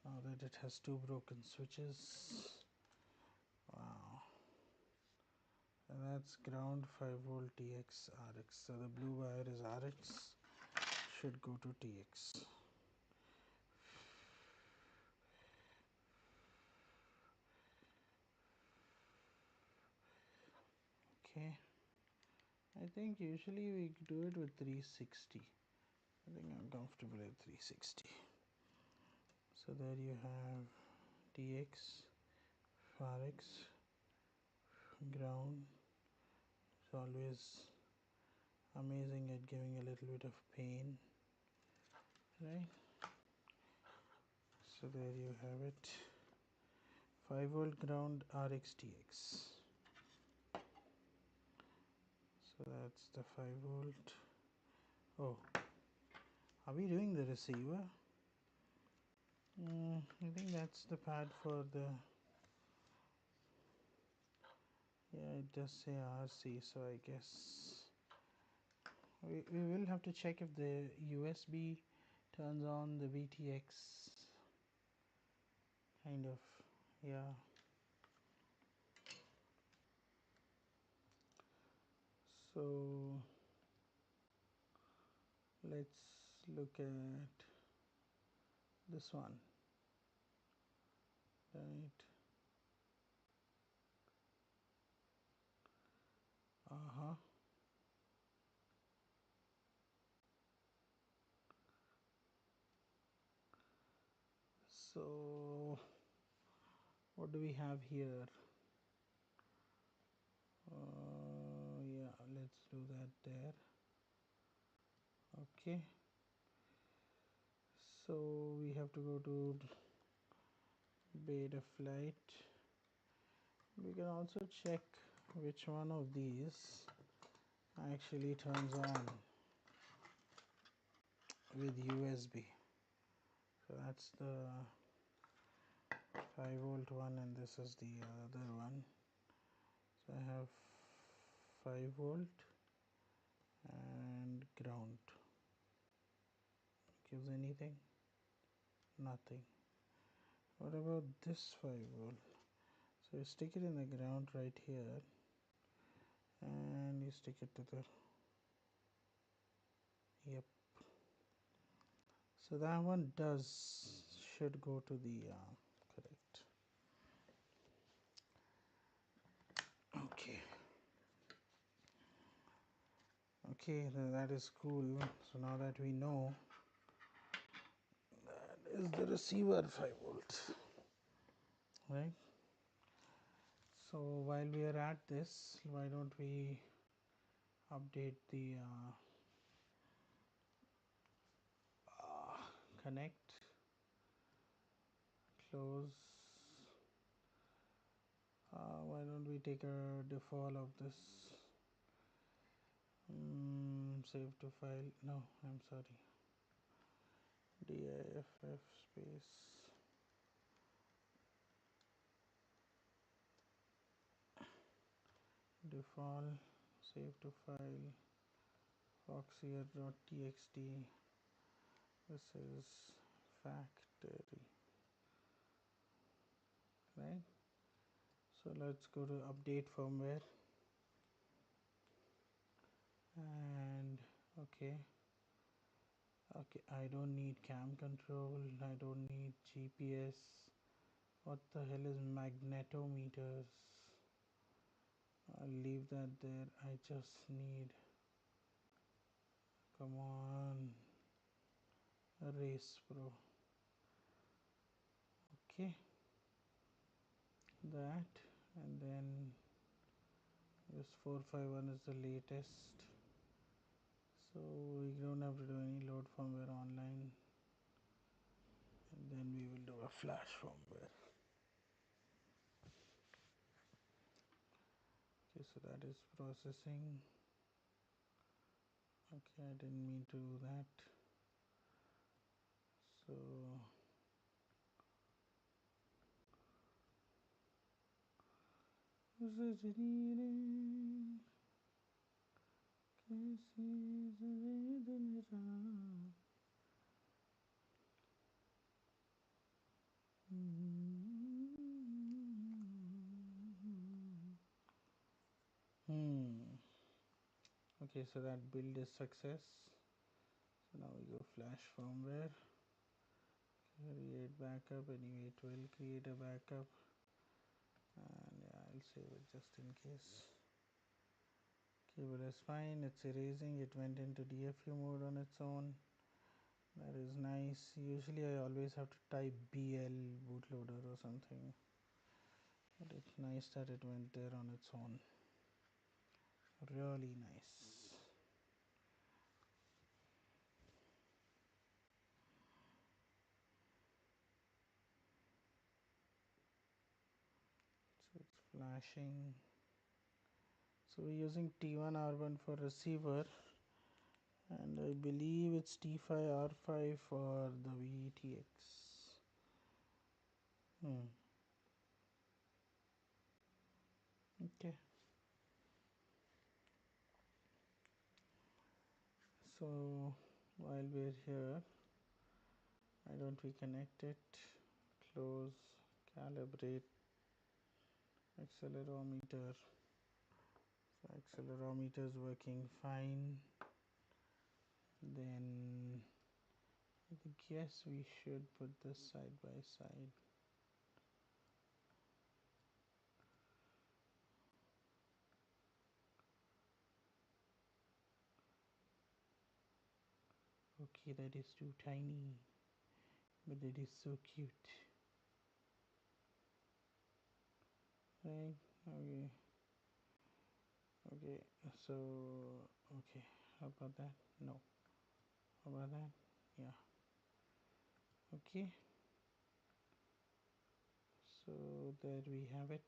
S1: Now that it has two broken switches. Wow. And that's ground 5V TX RX. So the blue wire is RX, should go to TX. Okay. I think usually we do it with 360. I think I'm comfortable at 360. So there you have TX, RX, ground. It's always amazing at giving a little bit of pain, right? So there you have it. 5V ground RX TX. So that's the 5V. Oh, are we doing the receiver? I think that's the pad for the. Yeah, it does say RC, so I guess we will have to check if the USB turns on the VTX. Kind of, yeah. So let's look at this one, right? Uh-huh. So what do we have here? Yeah, let's do that there. Okay, so we have to go to beta flight. We can also check which one of these actually turns on with USB. So that's the 5-volt one, and this is the other one. So I have 5-volt and ground. Gives anything? Nothing. What about this 5-volt? So you stick it in the ground right here, and you stick it to the, yep. So that one should go to the correct. Okay. Okay, that is cool. So now that we know that is the receiver 5-volt, right? So while we are at this, why don't we update the connect, close. Why don't we take a default of this? Save to file. No, I'm sorry. diff space default, save to file, foxier.txt. This is factory, right? So let's go to update firmware, and okay, I don't need cam control, I don't need GPS. What the hell is magnetometers? I'll leave that there. I just need, come on, race pro. Okay, that, and then this 451 is the latest, so we don't have to do any load firmware online, and then we will do a flash firmware. Okay, so that is processing. Okay, I didn't mean to do that. So okay, so that build is success. So now we go flash firmware, create backup. Anyway, it will create a backup, and yeah, I'll save it just in case. Cable is fine, it's erasing. It went into DFU mode on its own. That is nice. Usually I always have to type BL bootloader or something, but it's nice that it went there on its own. Really nice. So it's flashing. So we're using T1R1 for receiver, and I believe it's T5R5 for the VTX. Okay. So while we're here, why don't we connect it, close, calibrate, accelerometer. So accelerometer is working fine. Then I guess we should put this side by side. Okay, that is too tiny. but it is so cute. Right? Okay. Okay. So, okay. How about that? No. How about that? Yeah. Okay. So there we have it.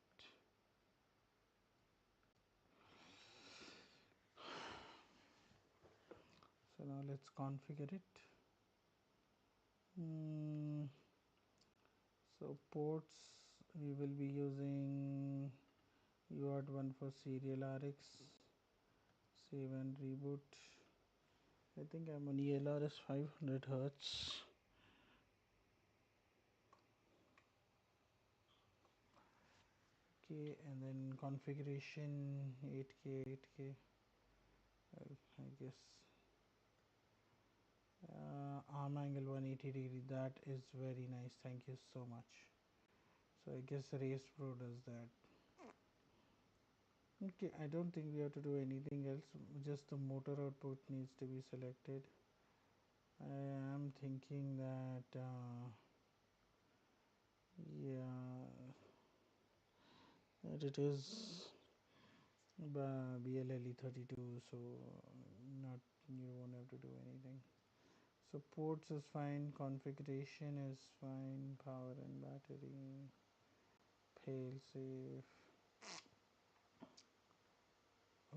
S1: So now let's configure it. Mm, so ports, we will be using UART1 for serial RX, save and reboot. I think I'm on ELRS 500 Hertz. Okay, and then configuration 8K. Well, I guess arm angle 180 degree. That is very nice. Thank you so much. So I guess Race Pro does that. Okay, I don't think we have to do anything else. Just the motor output needs to be selected. I am thinking that yeah, that it is BLLE 32, so not you won't have to do anything. So ports is fine, configuration is fine, power and battery, fail safe.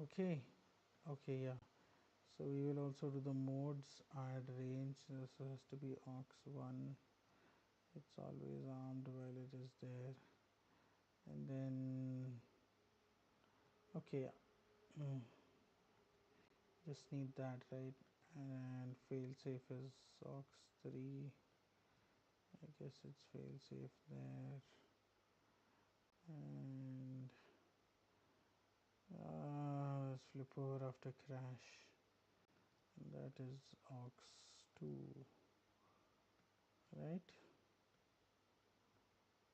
S1: Okay, okay, yeah. So we will also do the modes, add range. This has to be aux1. It's always armed while it is there. And then, okay, mm, just need that, right? And fail safe is aux3. I guess it's fail safe there. And let's flip over after crash. And that is aux2, right?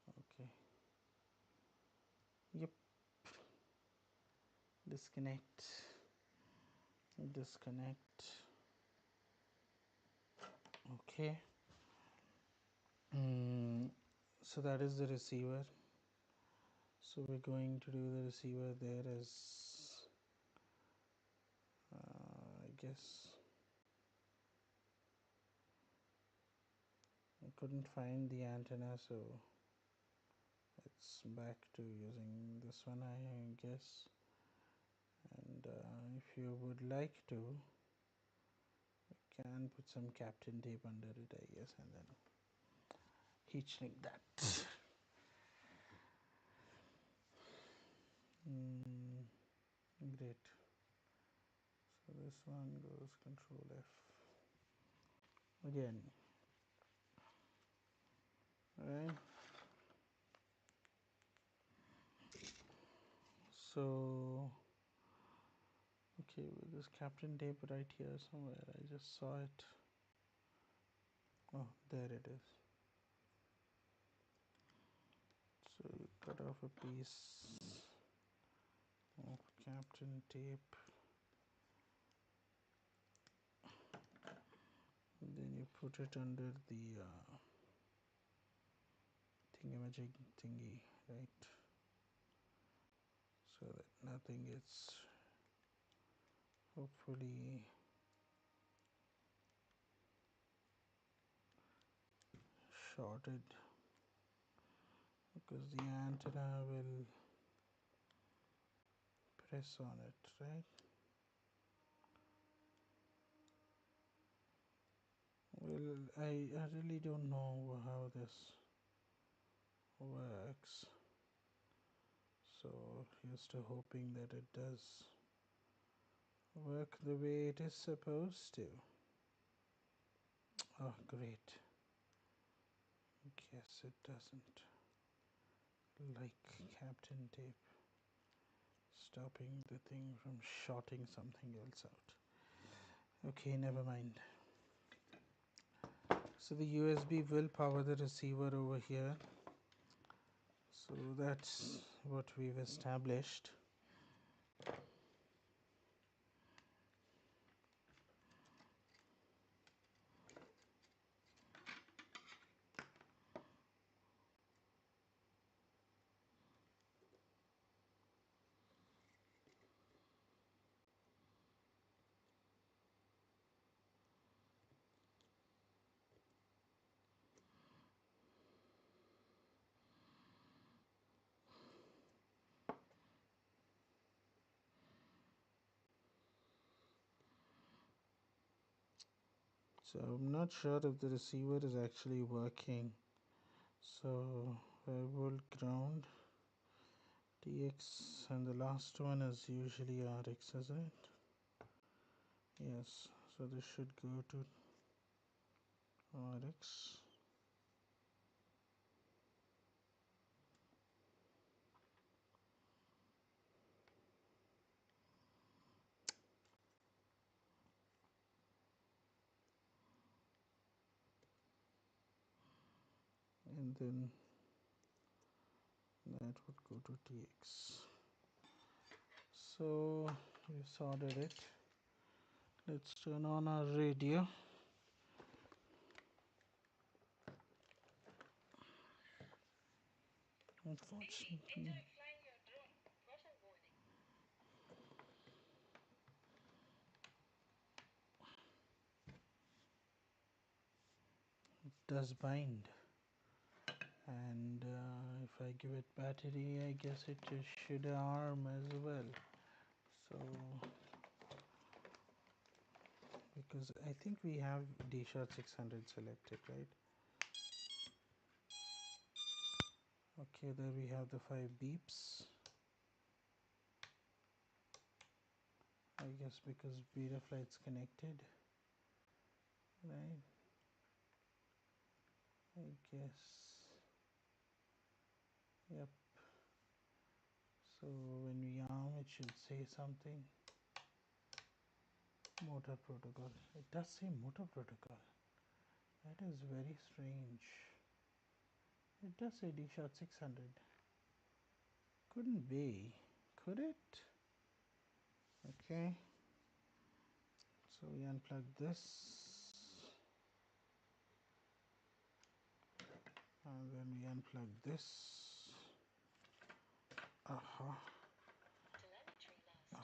S1: Okay. Yep. Disconnect. Okay. So that is the receiver. So we're going to do the receiver there as I guess I couldn't find the antenna, so it's back to using this one, I guess. And if you would like to, you can put some Captain tape under it, I guess, and then heat shrink that. Great. So this one goes Control F again. Right. So okay, with this Captain tape right here somewhere, I just saw it. Oh, there it is. So you cut off a piece of Captain tape, and then you put it under the thingamajig thingy, right? So that nothing gets hopefully shorted, because the antenna will press on it, right? Well, I really don't know how this works, so here's to hoping that it does work the way it is supposed to. Oh, great. Guess it doesn't like Captain tape stopping the thing from shorting something else out. Okay, never mind. So the USB will power the receiver over here. So that's what we've established. So I'm not sure if the receiver is actually working. So variable ground TX, and the last one is usually RX, isn't it? Yes, so this should go to RX. And then that would go to TX. So we sorted it. Let's turn on our radio. Unfortunately, it does bind. And if I give it battery, I guess it should arm as well. So because I think we have D-Shot 600 selected, right? Okay, there we have the 5 beeps. I guess because Betaflight's connected, right? I guess. Yep. So when we arm, it should say something. Motor protocol. It does say motor protocol. That is very strange. It does say D-Shot 600. Couldn't be. Could it? Okay. So we unplug this. And then we unplug this. Aha.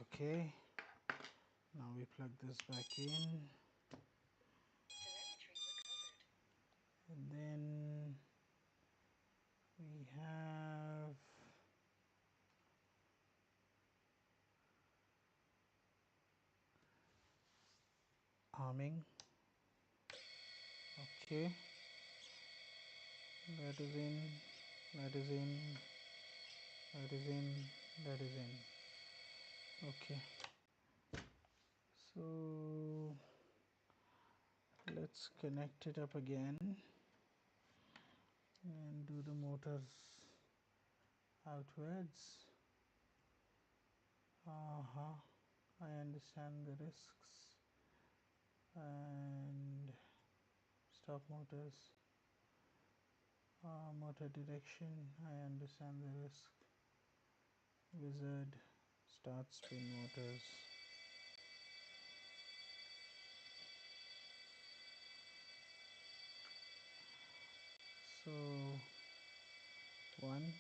S1: Okay. Now we plug this back in. And then we have arming. Okay. That is in. That is in. That is in. That is in. Okay. So let's connect it up again and do the motors outwards. I understand the risks. And stop motors. Motor direction. I understand the risk. Wizard. Start spin motors. So 1,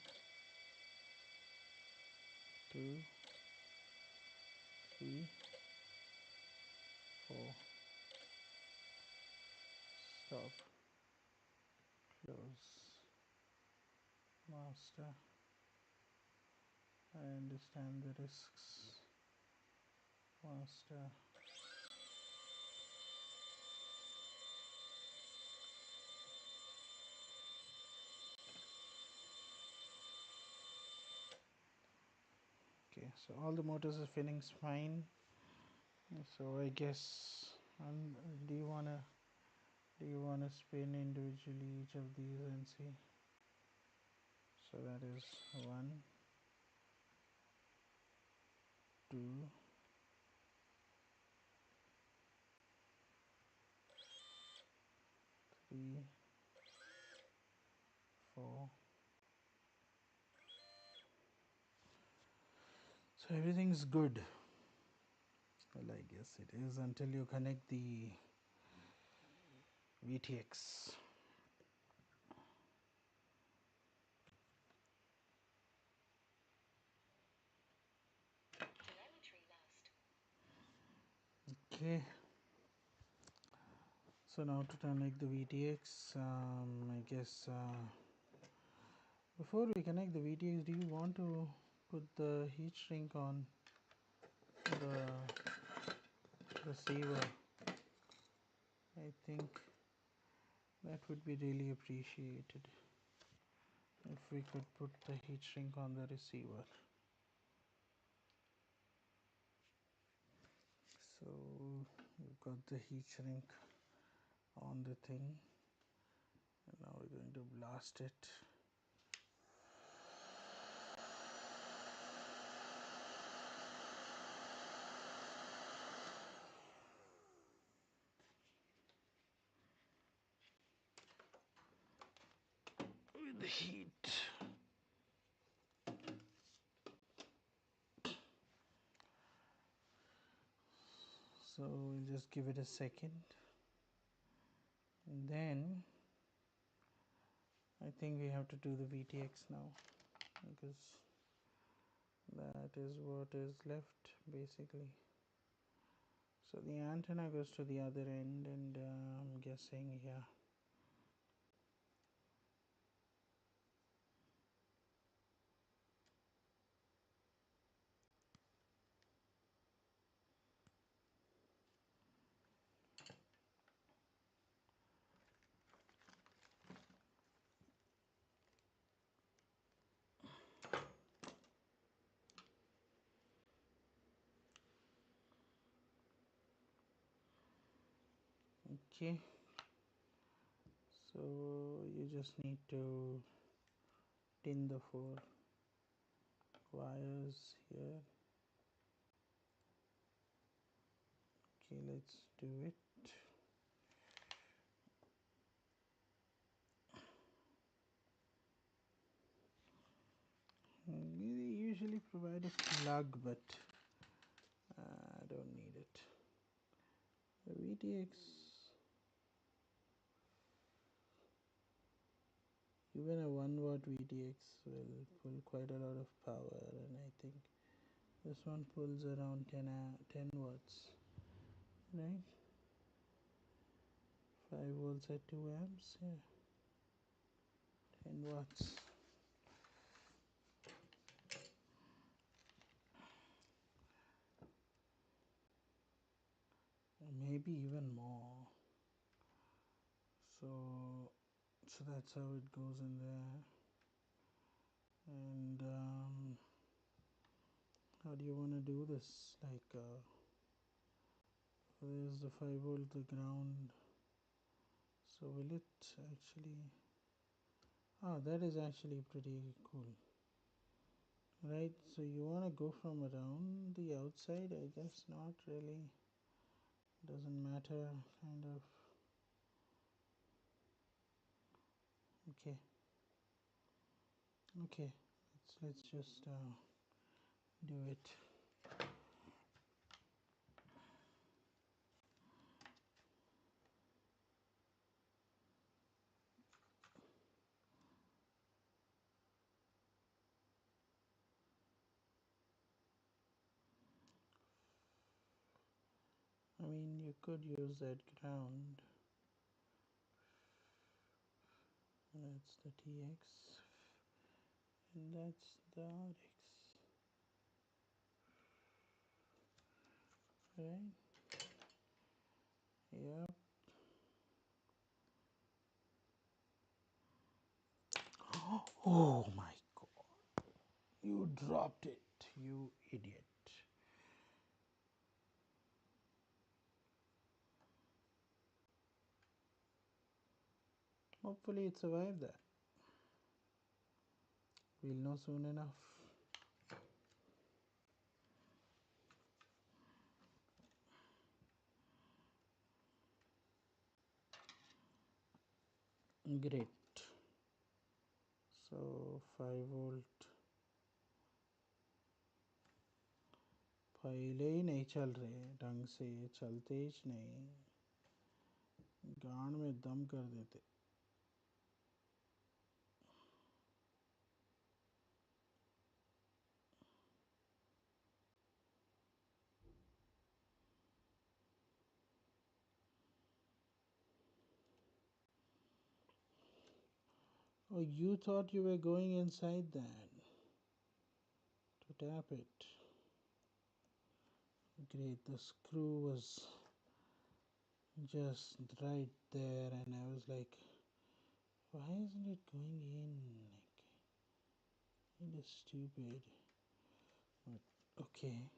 S1: 2, 3, 4. Stop. Close. Master. I understand the risks. Master. Okay, so all the motors are feeling fine. So I guess, do you wanna spin individually each of these and see? So that is 1, 2, 3, 4. So everything's good. Well, I guess it is until you connect the VTX. Okay. So now to connect the VTX, I guess before we connect the VTX, do you want to put the heat shrink on the receiver? I think that would be really appreciated if we could put the heat shrink on the receiver. So we've got the heat shrink on the thing, and now we're going to blast it. With the heat. So we'll just give it a second. And then I think we have to do the VTX now, because that is what is left basically. So the antenna goes to the other end, and I'm guessing, yeah. Okay, so you just need to tin the 4 wires here. Okay, let's do it. They usually provide a plug, but I don't need it. The VTX, even a 1 watt VTX will pull quite a lot of power, and I think this one pulls around 10 watts, right? 5 volts at 2 amps, yeah, 10 watts. Or maybe even more. So that's how it goes in there. And how do you want to do this? Like, there's the 5 volt, the ground. So will it actually? Ah, that is actually pretty cool. Right, so you want to go from around the outside? I guess not really. Doesn't matter, kind of. Okay. Okay, let's just do it. I mean, you could use that ground. That's the TX, and that's the RX, right? Yep. Oh my god, you dropped it, you idiot. Hopefully it survived that. We'll know soon enough. Great. So 5 volt पहले ही नहीं चल रहे ढंग से, चलते ही नहीं, गांड में दम कर देते. Oh, you thought you were going inside then to tap it. Great, the screw was just right there, and I was like, why isn't it going in? Like, it is stupid. But okay.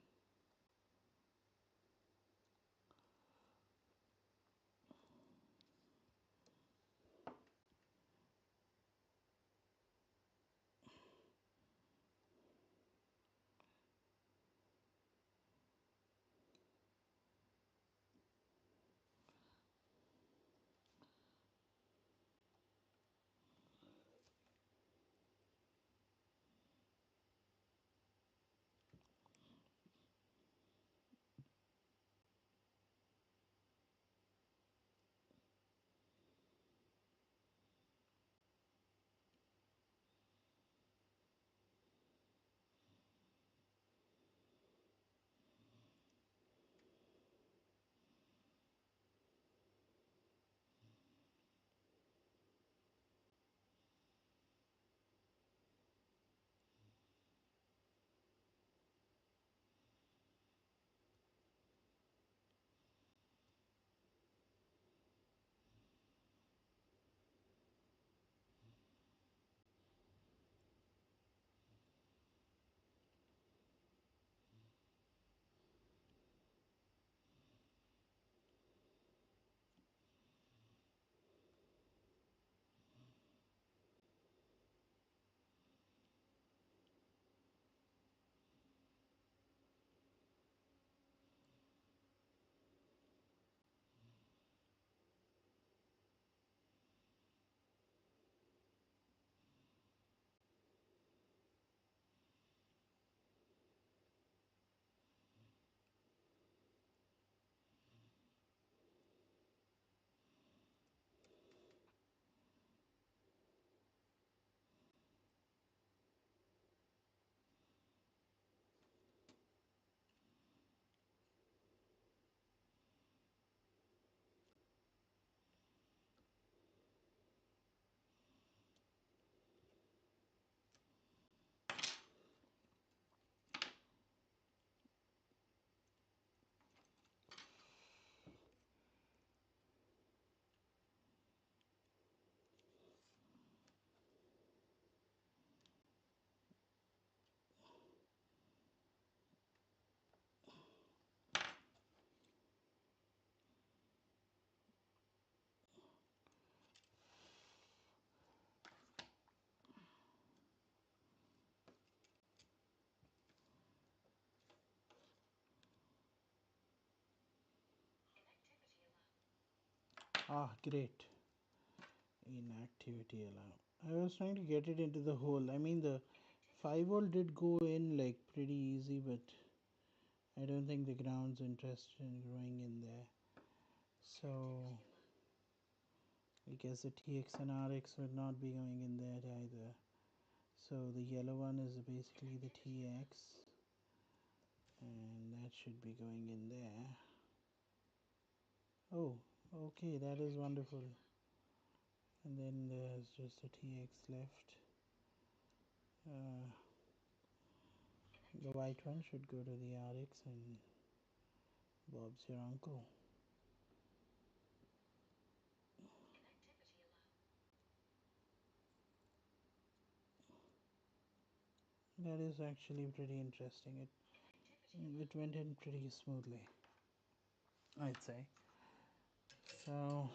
S1: Ah, great. Inactivity allow. I was trying to get it into the hole. I mean, the 5 volt did go in like pretty easy, but I don't think the ground's interested in growing in there. So I guess the TX and RX would not be going in there either. So the yellow one is basically the TX, and that should be going in there. Oh, okay, that is wonderful. And then there's just a TX left. Uh, the white one should go to the RX, and Bob's your uncle. That is actually pretty interesting. It went in pretty smoothly, I'd say. So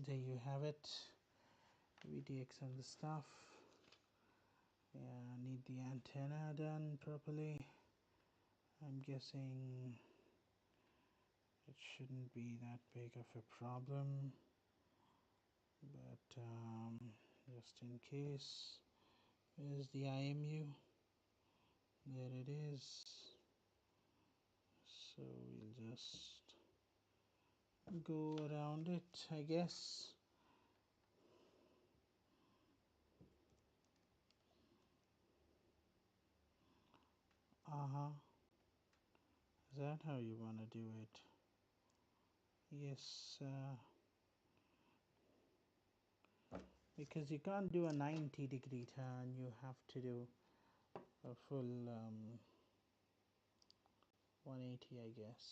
S1: there you have it. VTX and the stuff. Yeah, need the antenna done properly. I'm guessing it shouldn't be that big of a problem, but just in case. Is the IMU? There it is. So we'll just go around it, I guess. Uh-huh. Is that how you want to do it? Yes, because you can't do a 90-degree turn, you have to do a full 180, I guess.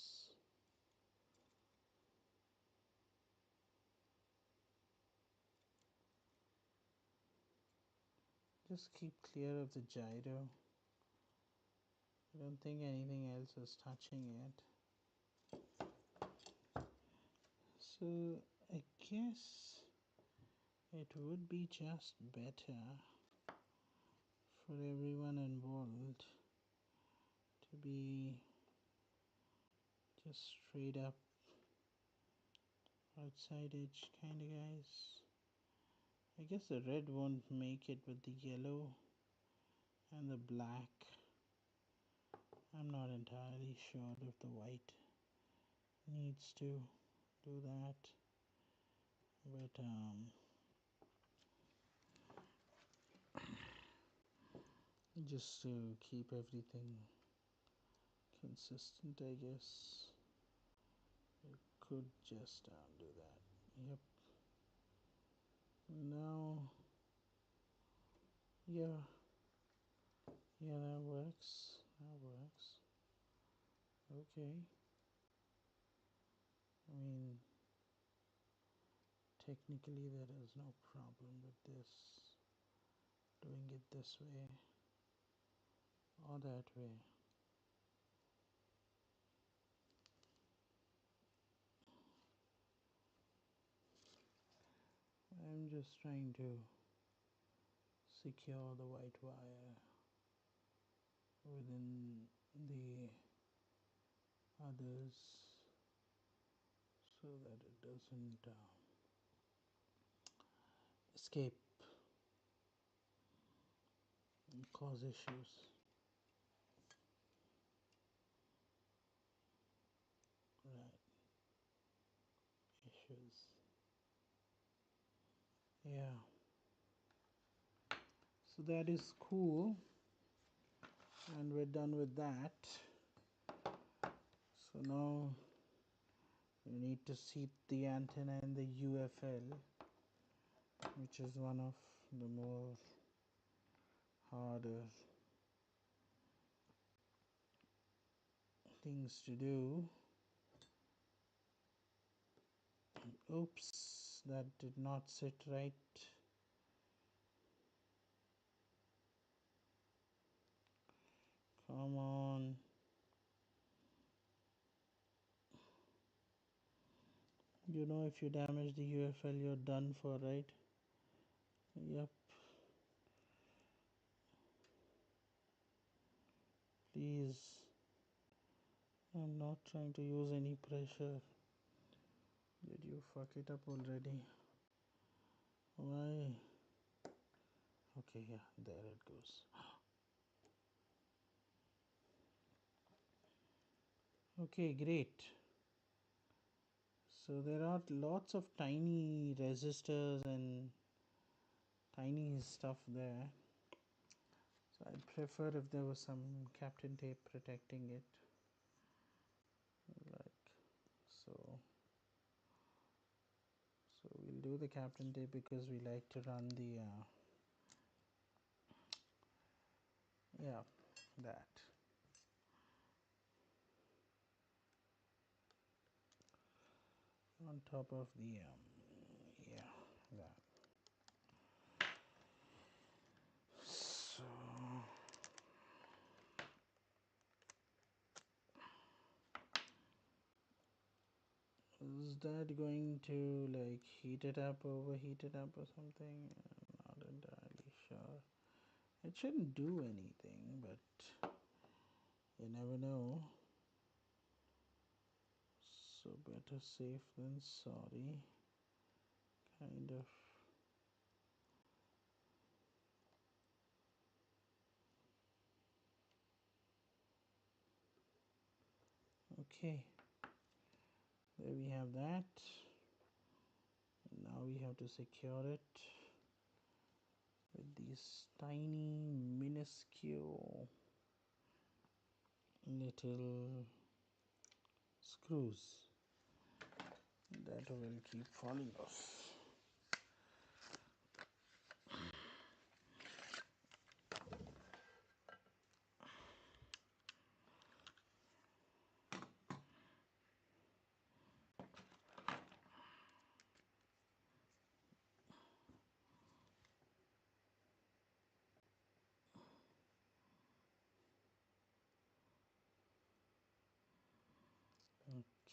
S1: Just keep clear of the gyro. I don't think anything else is touching it. So I guess it would be just better for everyone involved to be just straight up outside edge kind of guys. I guess the red won't make it with the yellow and the black. I'm not entirely sure if the white needs to do that, but just to keep everything consistent, I guess you could just do that. Yep. Now, yeah, that works. Okay. I mean, technically there is no problem with this, doing it this way or that way. I'm just trying to secure the white wire within the others so that it doesn't escape and cause issues. Right, issues. Yeah. So that is cool, and we're done with that. So now we need to seat the antenna in the UFL, which is one of the more harder things to do. Oops, that did not sit right. Come on. You know, if you damage the UFL, you're done for, right? Yep. Please. I'm not trying to use any pressure. Did you fuck it up already? Why? Okay, yeah, there it goes. Okay, great. So there are lots of tiny resistors and tiny stuff there. So I'd prefer if there was some Captain tape protecting it, like so. So we'll do the Captain tape because we like to run the yeah, that. On top of the yeah, that. So is that going to like heat it up, overheat it up or something? I'm not entirely sure. It shouldn't do anything, but you never know. So better safe than sorry, kind of. Okay, there we have that. Now we have to secure it with these tiny minuscule little screws that will keep falling off.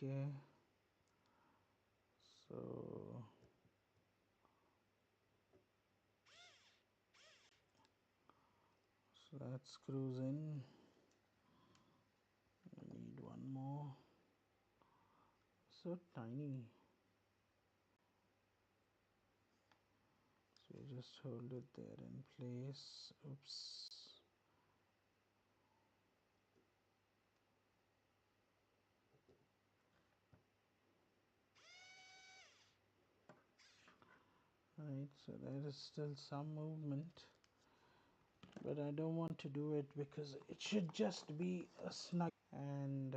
S1: Okay, so that screws in. I need one more. So tiny. So you just hold it there in place. Oops. Right, so there is still some movement, but I don't want to do it because it should just be a snug and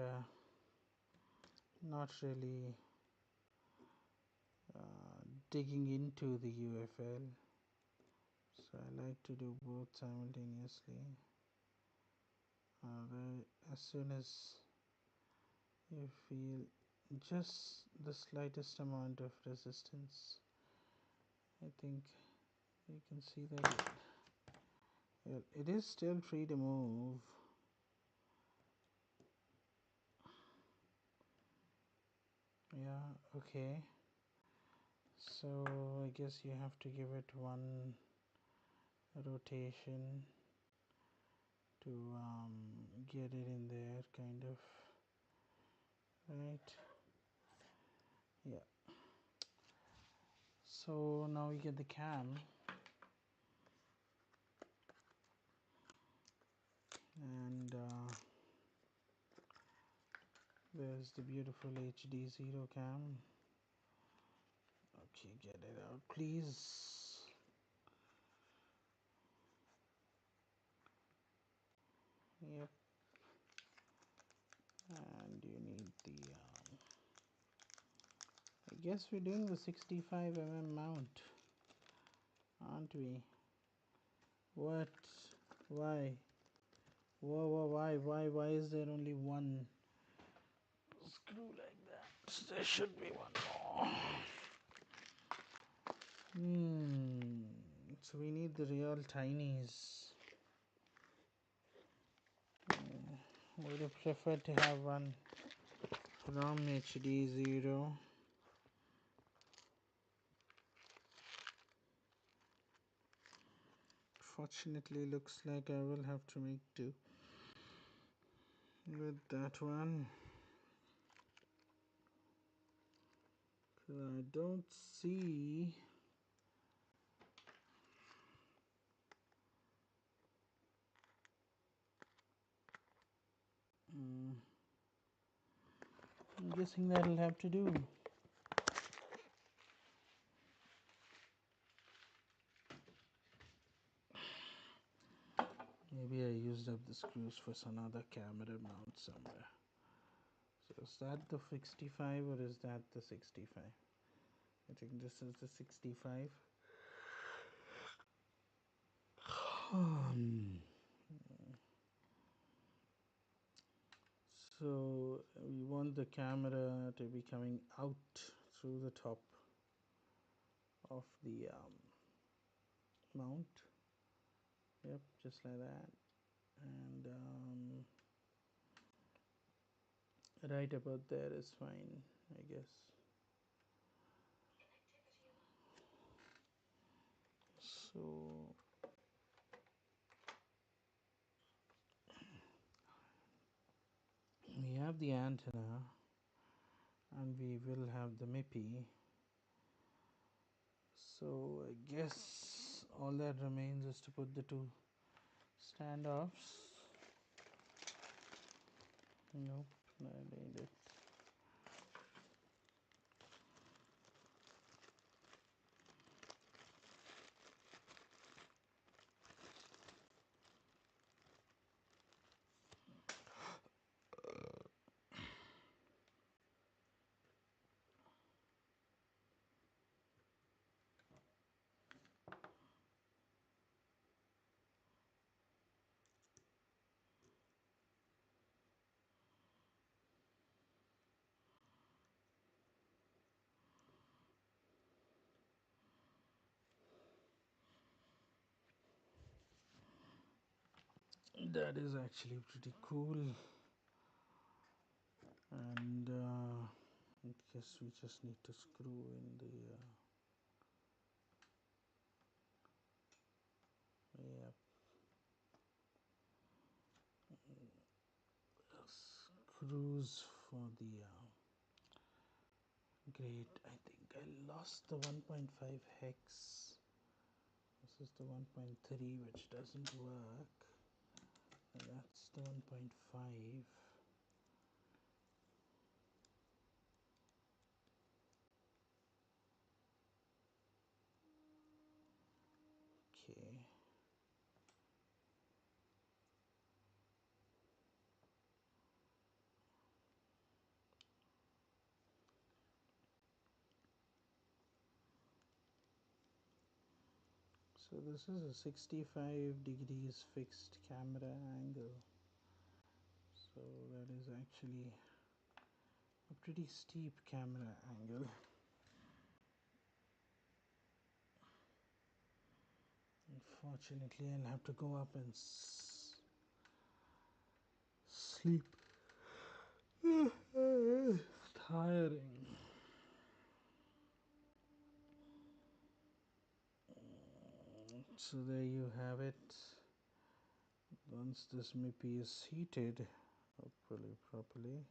S1: not really digging into the UFL. So I like to do both simultaneously. As soon as you feel just the slightest amount of resistance, I think you can see that it is still free to move. Yeah, okay. So I guess you have to give it one rotation to get it in there, kind of. Right? Yeah. So now we get the cam, and there's the beautiful HD0 cam. Okay, get it out, please. Yep. And you need the. I guess we're doing the 65 mount, aren't we? What? Why? Whoa, why is there only one screw like that? There should be one more. So we need the real tinies. Would have preferred to have one from HD0. Fortunately, looks like I will have to make do with that one. I don't see I'm guessing that'll have to do. Maybe I used up the screws for some other camera mount somewhere. So is that the 65 or is that the 65? I think this is the 65. So we want the camera to be coming out through the top of the mount. Yep, just like that. And right about there is fine, I guess. So we have the antenna and we will have the MIPI. So I guess all that remains is to put the two standoffs. Nope, not needed. That is actually pretty cool. And I guess we just need to screw in the yeah, screws for the great. I think I lost the 1.5 hex. This is the 1.3 which doesn't work. And that's the 1.5. Okay. So this is a 65 degrees fixed camera angle. So that is actually a pretty steep camera angle. Unfortunately, I'll have to go up and sleep. Tiring. So there you have it. Once this MIPI is heated, hopefully properly.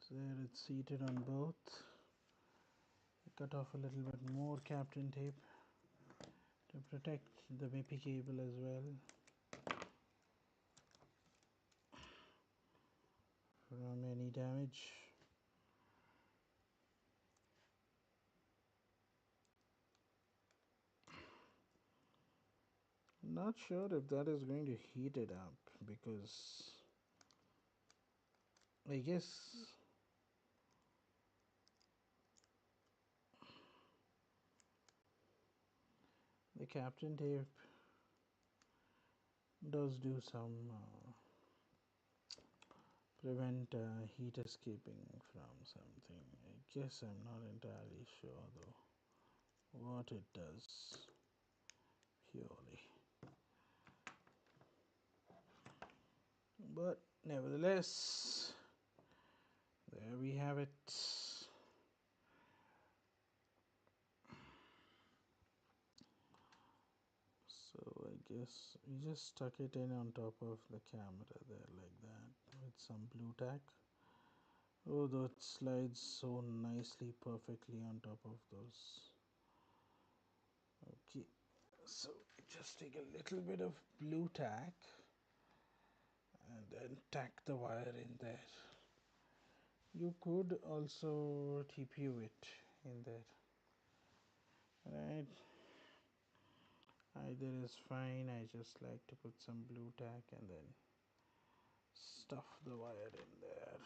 S1: So there it's heated on both. Cut off a little bit more Captain tape to protect the MIPI cable as well from any damage. Not sure if that is going to heat it up because I guess the Captain tape does do some prevent heat escaping from something. I guess I'm not entirely sure though what it does purely. But nevertheless, there we have it. So I guess we just stuck it in on top of the camera there like that with some blue tack. Oh, that slides so nicely, perfectly on top of those. Okay, so just take a little bit of blue tack and then tack the wire in there. You could also TPU it in there. Right, either is fine. I just like to put some blue tack and then stuff the wire in there.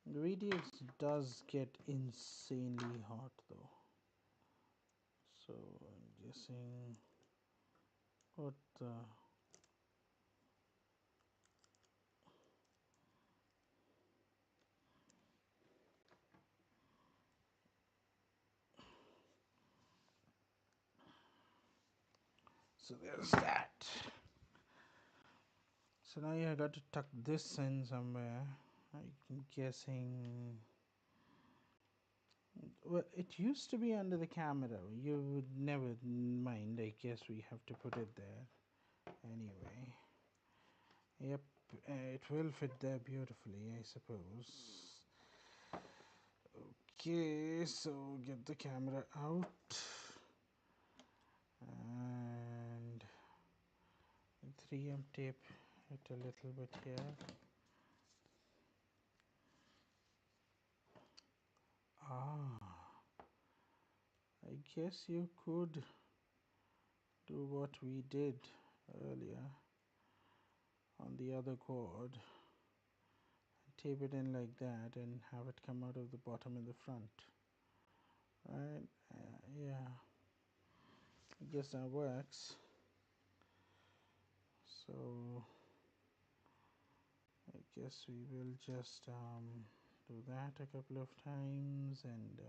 S1: The VTX does get insanely hot though, so I'm guessing what so there's that. So now you got to tuck this in somewhere. I'm guessing. Well, it used to be under the camera. You would never mind. I guess we have to put it there anyway. Yep, it will fit there beautifully, I suppose. Okay, so get the camera out and 3M tape it a little bit here. I guess you could do what we did earlier on the other cord, tape it in like that and have it come out of the bottom and the front, right? Yeah, I guess that works. So I guess we will just do that a couple of times and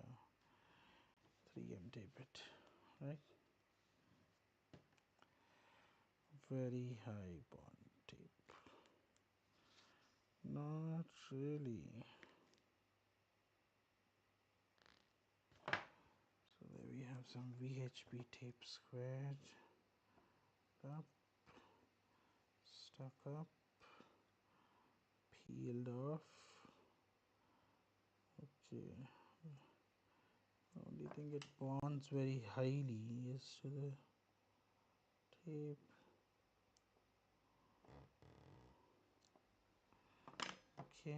S1: 3M tape it, right? Very high bond tape. Not really. So there we have some VHP tape squared up, stuck up, peeled off. Okay. The only thing it bonds very highly is to the tape. Okay.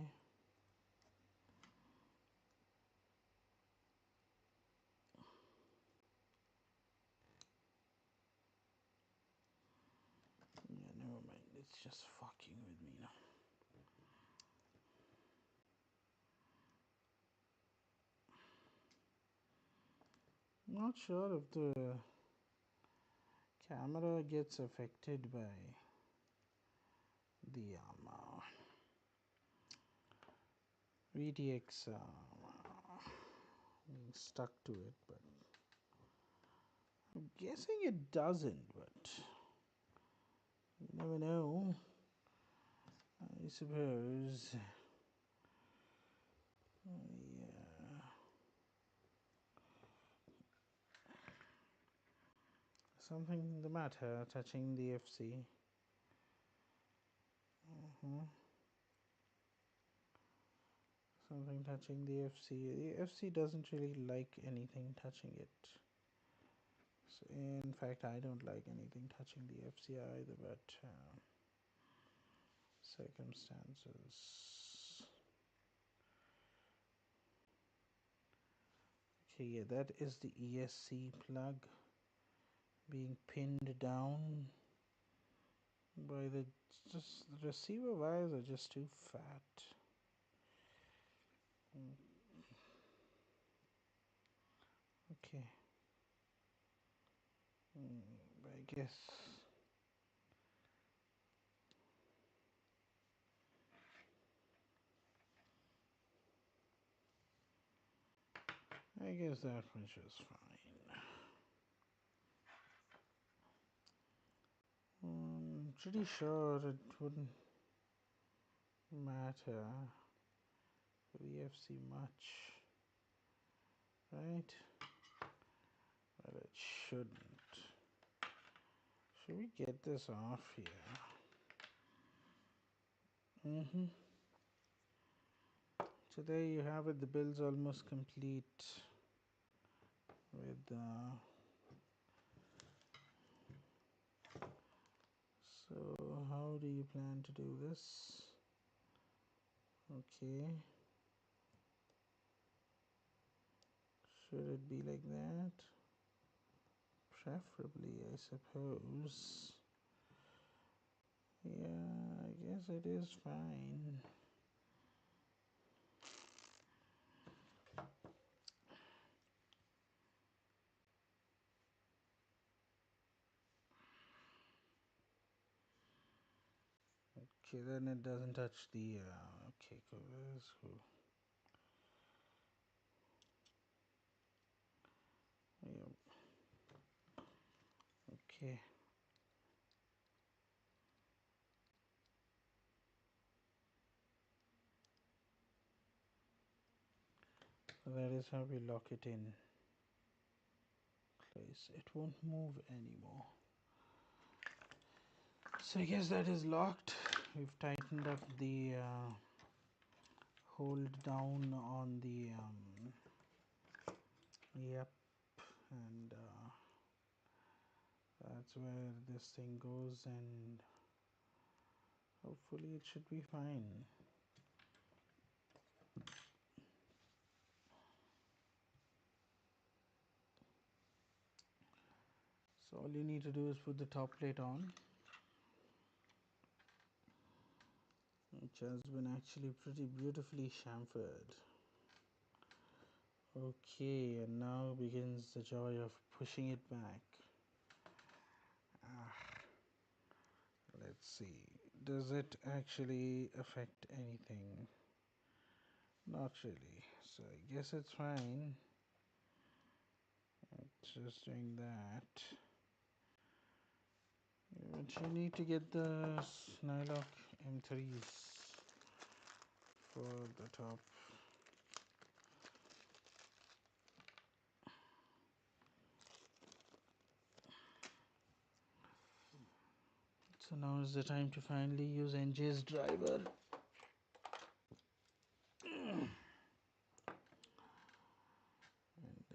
S1: Yeah, never mind. It's just fucking with me now. Not sure if the camera gets affected by the VTX being stuck to it, but I'm guessing it doesn't, but you never know. I suppose. Yeah. Something the matter touching the FC. Something touching the FC. The FC doesn't really like anything touching it. So in fact, I don't like anything touching the FC either, but circumstances. Okay, yeah, that is the ESC plug being pinned down by the receiver wires are just too fat. Okay. I guess that much is fine. I'm pretty sure it wouldn't matter for the FC much, right? But it shouldn't. Should we get this off here? So there you have it. The build's almost complete with so how do you plan to do this? Okay. Should it be like that? Preferably, I suppose. Yeah, I guess it is fine. Okay, then it doesn't touch the okay, cool. Yep. Okay. So that is how we lock it in place. It won't move anymore. So I guess that is locked. We've tightened up the hold down on the yep, and that's where this thing goes, and hopefully it should be fine. So all you need to do is put the top plate on, which has been actually pretty beautifully chamfered. Okay, and now begins the joy of pushing it back. Let's see. Does it actually affect anything? Not really. So I guess it's fine. It's just doing that. But you need to get the Nylock M3s for the top. So now is the time to finally use NJ's driver. And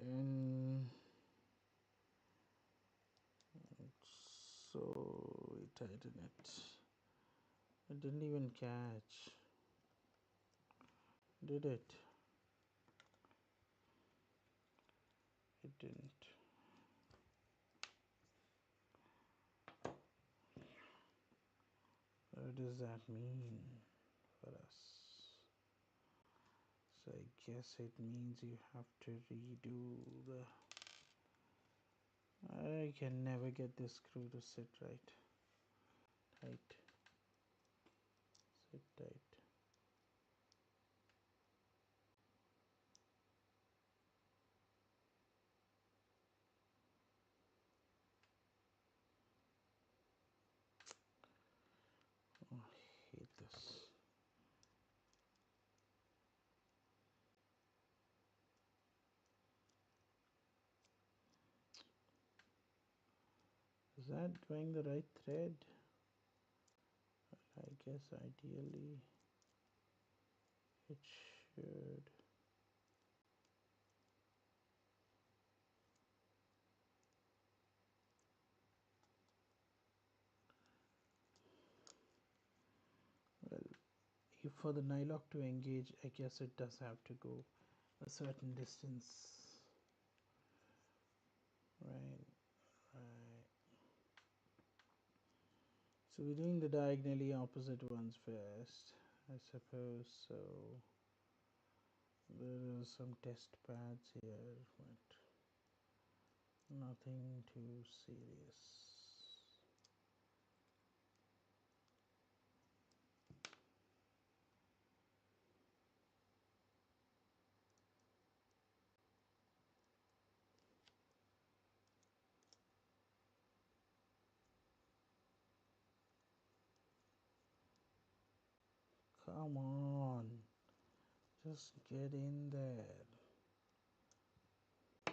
S1: then so we tighten it. It didn't even catch, did it? It didn't. What does that mean for us? So I guess it means you have to redo the... I can never get this screw to sit right. Tight. Sit tight. Oh, I hate this. Is that doing the right thread? I guess ideally it should. Well, if for the nylock to engage, I guess it does have to go a certain distance. Right, right. So we're doing the diagonally opposite ones first, I suppose. So there are some test pads here, but nothing too serious. Come on, just get in there. I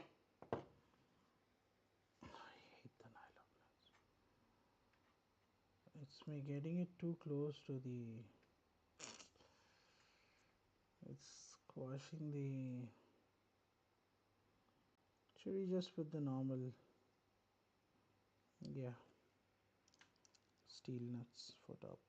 S1: hate the nylon nuts. It's me getting it too close to the... It's squashing the... Should we just put the normal... Yeah, steel nuts for top.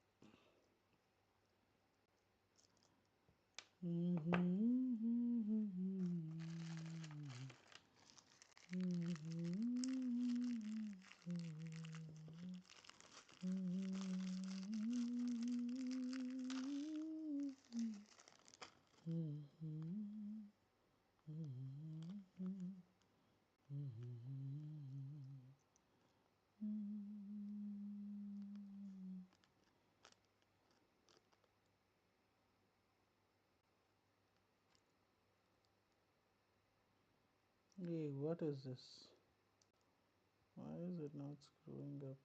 S1: Hey, what is this? Why is it not screwing up?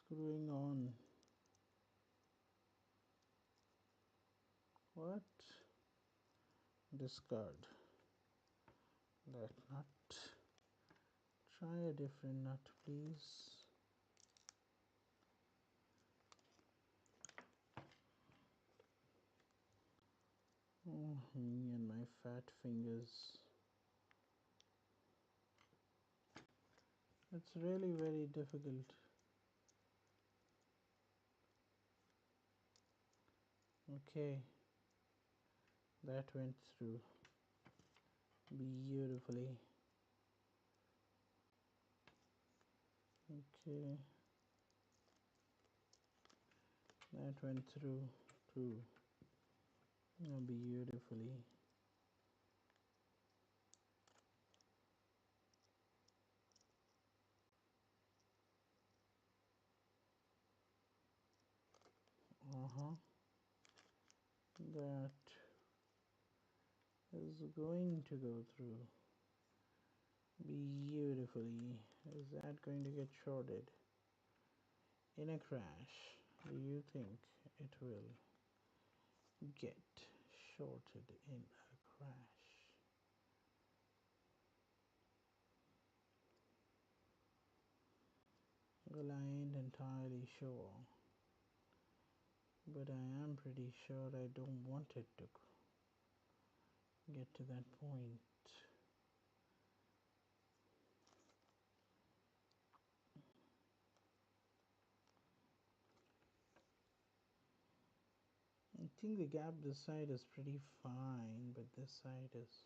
S1: Screwing on. What? Discard that nut. Try a different nut, please. Oh, me and my fat fingers. It's really very difficult. Okay, that went through beautifully. Okay, that went through too beautifully. That is going to go through beautifully. Is that going to get shorted in a crash? Do you think it will get shorted in a crash? Well, I ain't entirely sure, but I am pretty sure I don't want it to get to that point. I think the gap this side is pretty fine, but this side is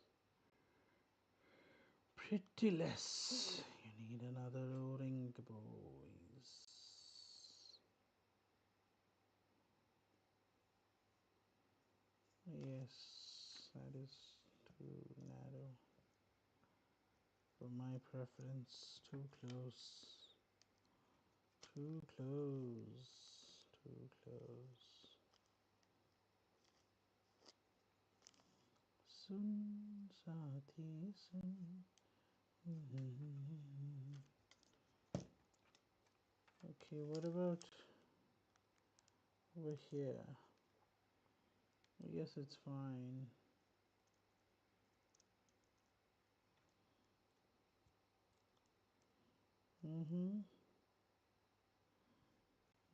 S1: pretty less. You need another O-ring, boys. Yes, that is too narrow for my preference. Too close. Too close. Too close. Sun Sati Sun. Okay, what about over here? I guess it's fine.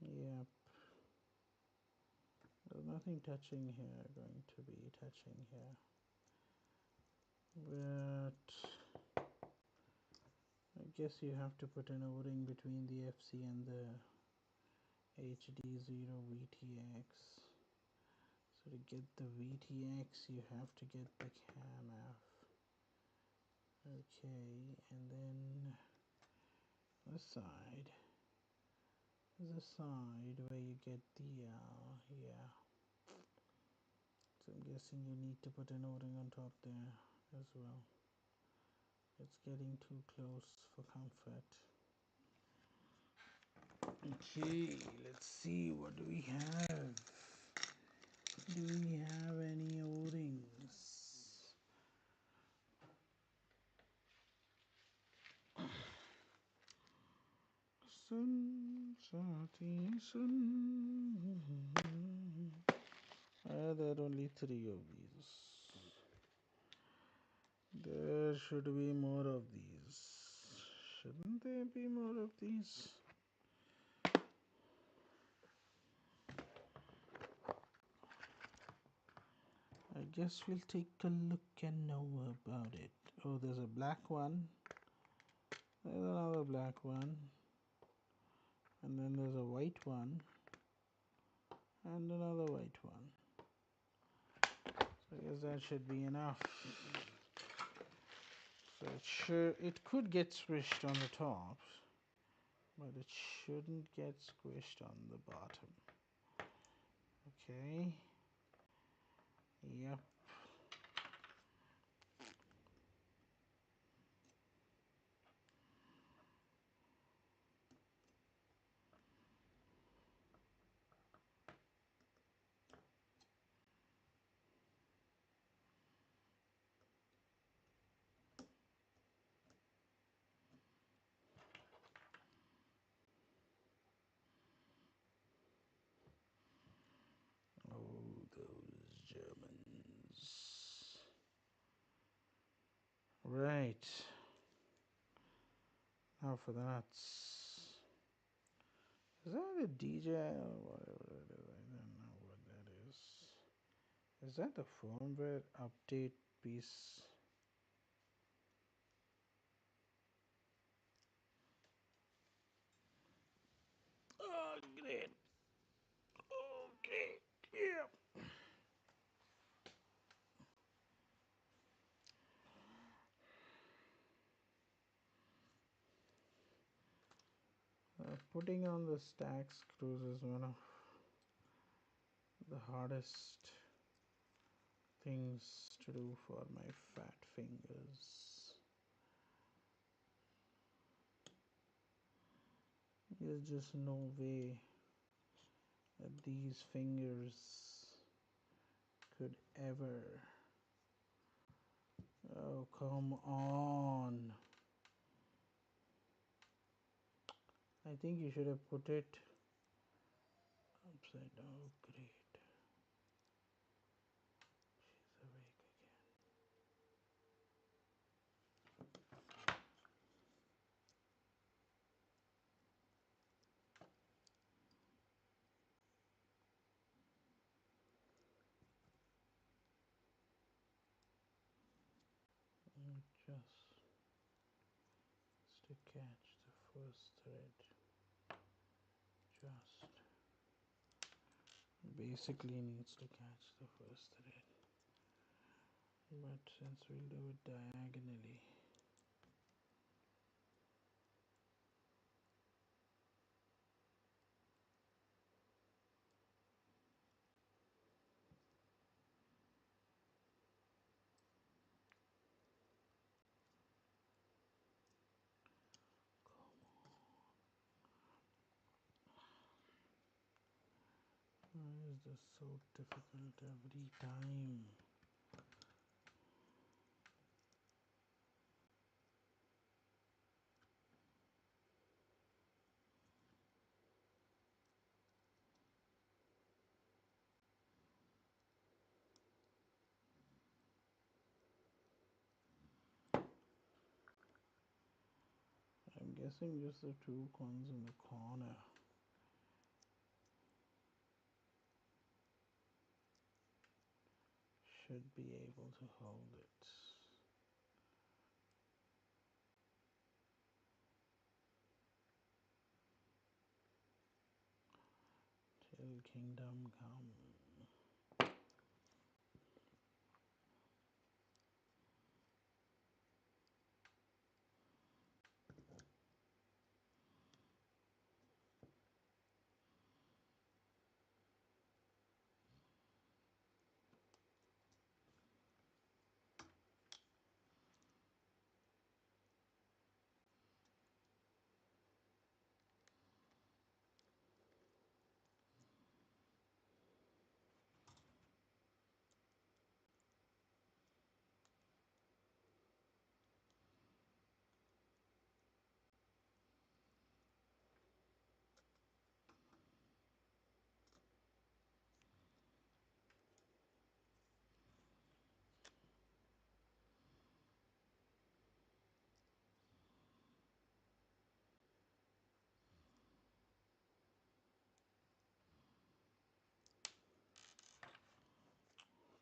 S1: Yep. There's nothing touching here, going to be touching here. But I guess you have to put an O-ring between the FC and the HD0 VTX. So to get the VTX, you have to get the CAMF. Okay, and then the side. The side where you get the, yeah. So I'm guessing you need to put an O-ring on top there as well. It's getting too close for comfort. Okay, let's see, what do we have? Do we have any O-rings? Sun, Sati, Sun. There are only 3 of these. There should be more of these. Shouldn't there be more of these? I guess we'll take a look and know about it. Oh, there's a black one. There's another black one. And then there's a white one. And another white one. So I guess that should be enough. So it could get squished on the top, but it shouldn't get squished on the bottom. Okay. Yep. Oh, those Germans. Right. Now for the nuts. Is that a DJ or whatever it is? I don't know what that is. Is that the firmware update piece? Oh, great. Okay. Yeah. Putting on the stack screws is one of the hardest things to do for my fat fingers. There's just no way that these fingers could ever. Oh, come on. I think you should have put it upside down. Oh, great. She's awake again. Just to catch the first thread. Just basically needs to catch the first thread. But since we'll do it diagonally, why is this so difficult every time? I'm guessing just the two ones in the corner should be able to hold it. Till kingdom come.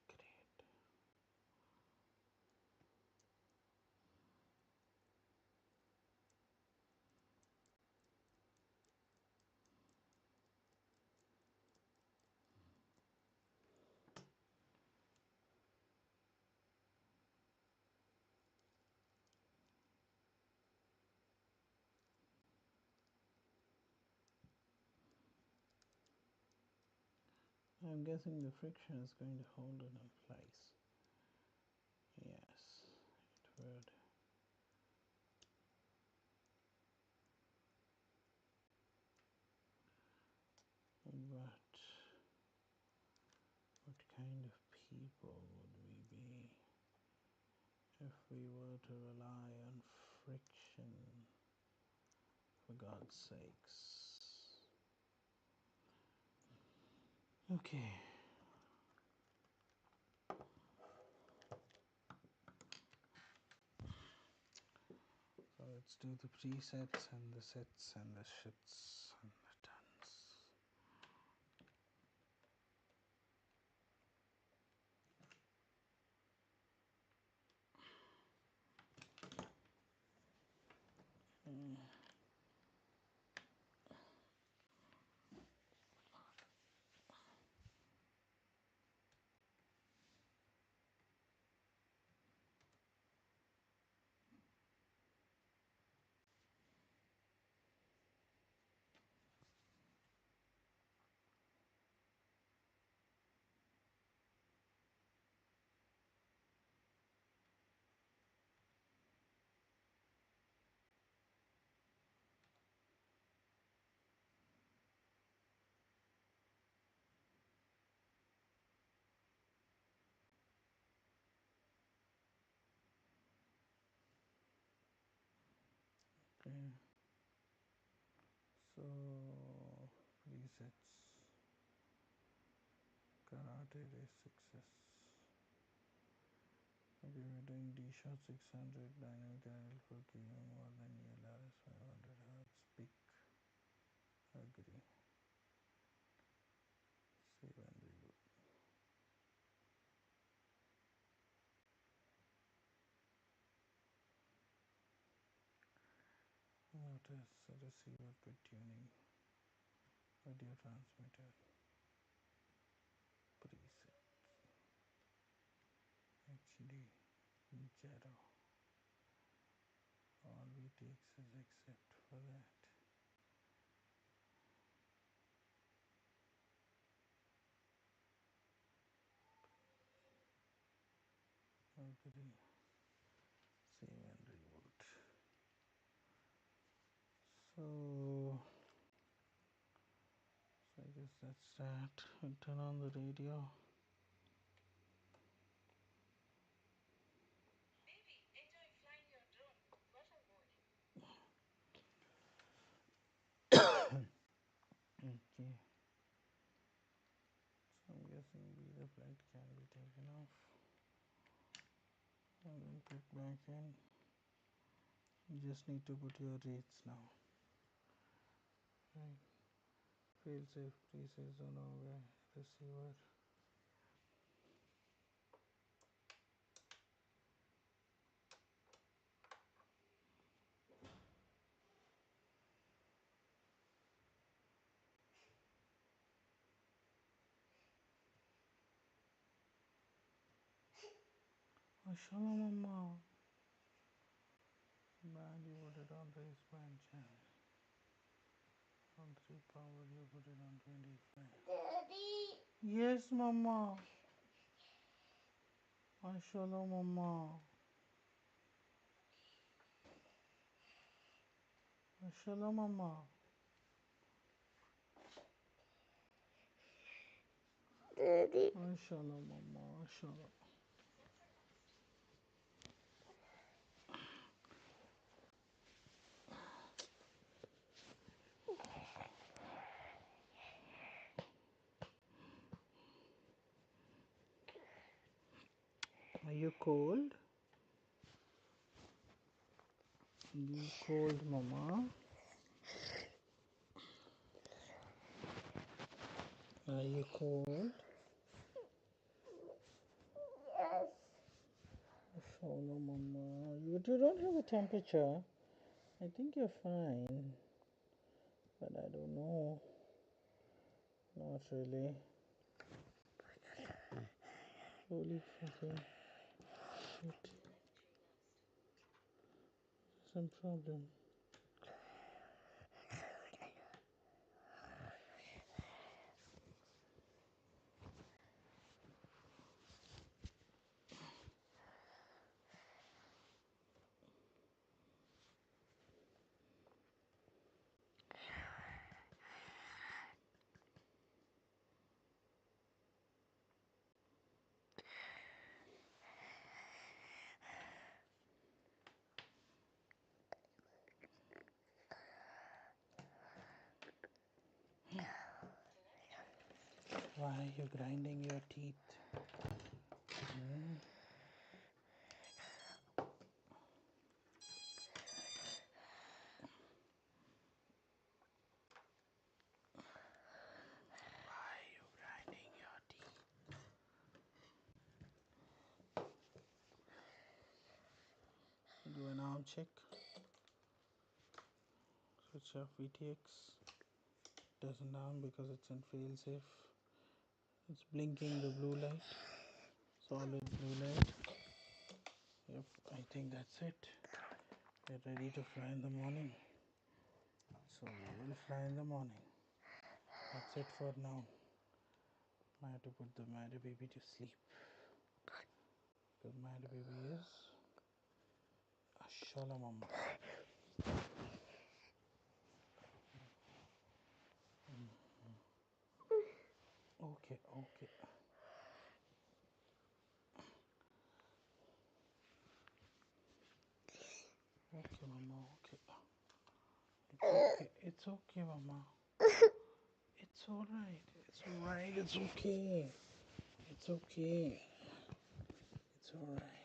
S1: Great. I'm guessing the friction is going to hold it in place. Yes, it would. But what kind of people would we be if we were to rely on friction, for God's sakes? Okay. So let's do the presets and the sets and the shits and the tons. hits. Karate is success. Okay, we're doing D shot 600, dynamic angle for giving more than ELRS 500 Hz. Pick. Agree. Save and reboot. What is receiver bit tuning? Audio transmitter. Preset. HD. Jaro. All we takes is except for that. Agree. Save and reboot. So I guess that's that. And turn on the radio. Okay. So I'm guessing the flight can be taken off and then put back in. You just need to put your rates now. Right. Fail safe preset on our receiver. Shalom mama. Band you put it on race band channel. On 3 power you put it on 25. Daddy. Yes mama. Shalom mama. Shalom mama. Daddy. Shalom mama. Shalom. Are you cold? You cold mama? Are you cold? Yes. Shalom mama. You don't have a temperature. I think you're fine. But I don't know. Not really. Holy fucking shit. Some problem. Why are you grinding your teeth? Why are you grinding your teeth? Do an arm check. Switch off VTX. Doesn't arm because it's in fail safe. It's blinking the blue light. Solid blue light. Yep, I think that's it. We're ready to fly in the morning. So we will fly in the morning. That's it for now. I have to put the Matter baby to sleep. Because Matter baby is a Shalom. Okay, okay. Okay, Mama, okay. It's okay, Mama. It's alright. It's alright. It's okay. It's okay. It's alright.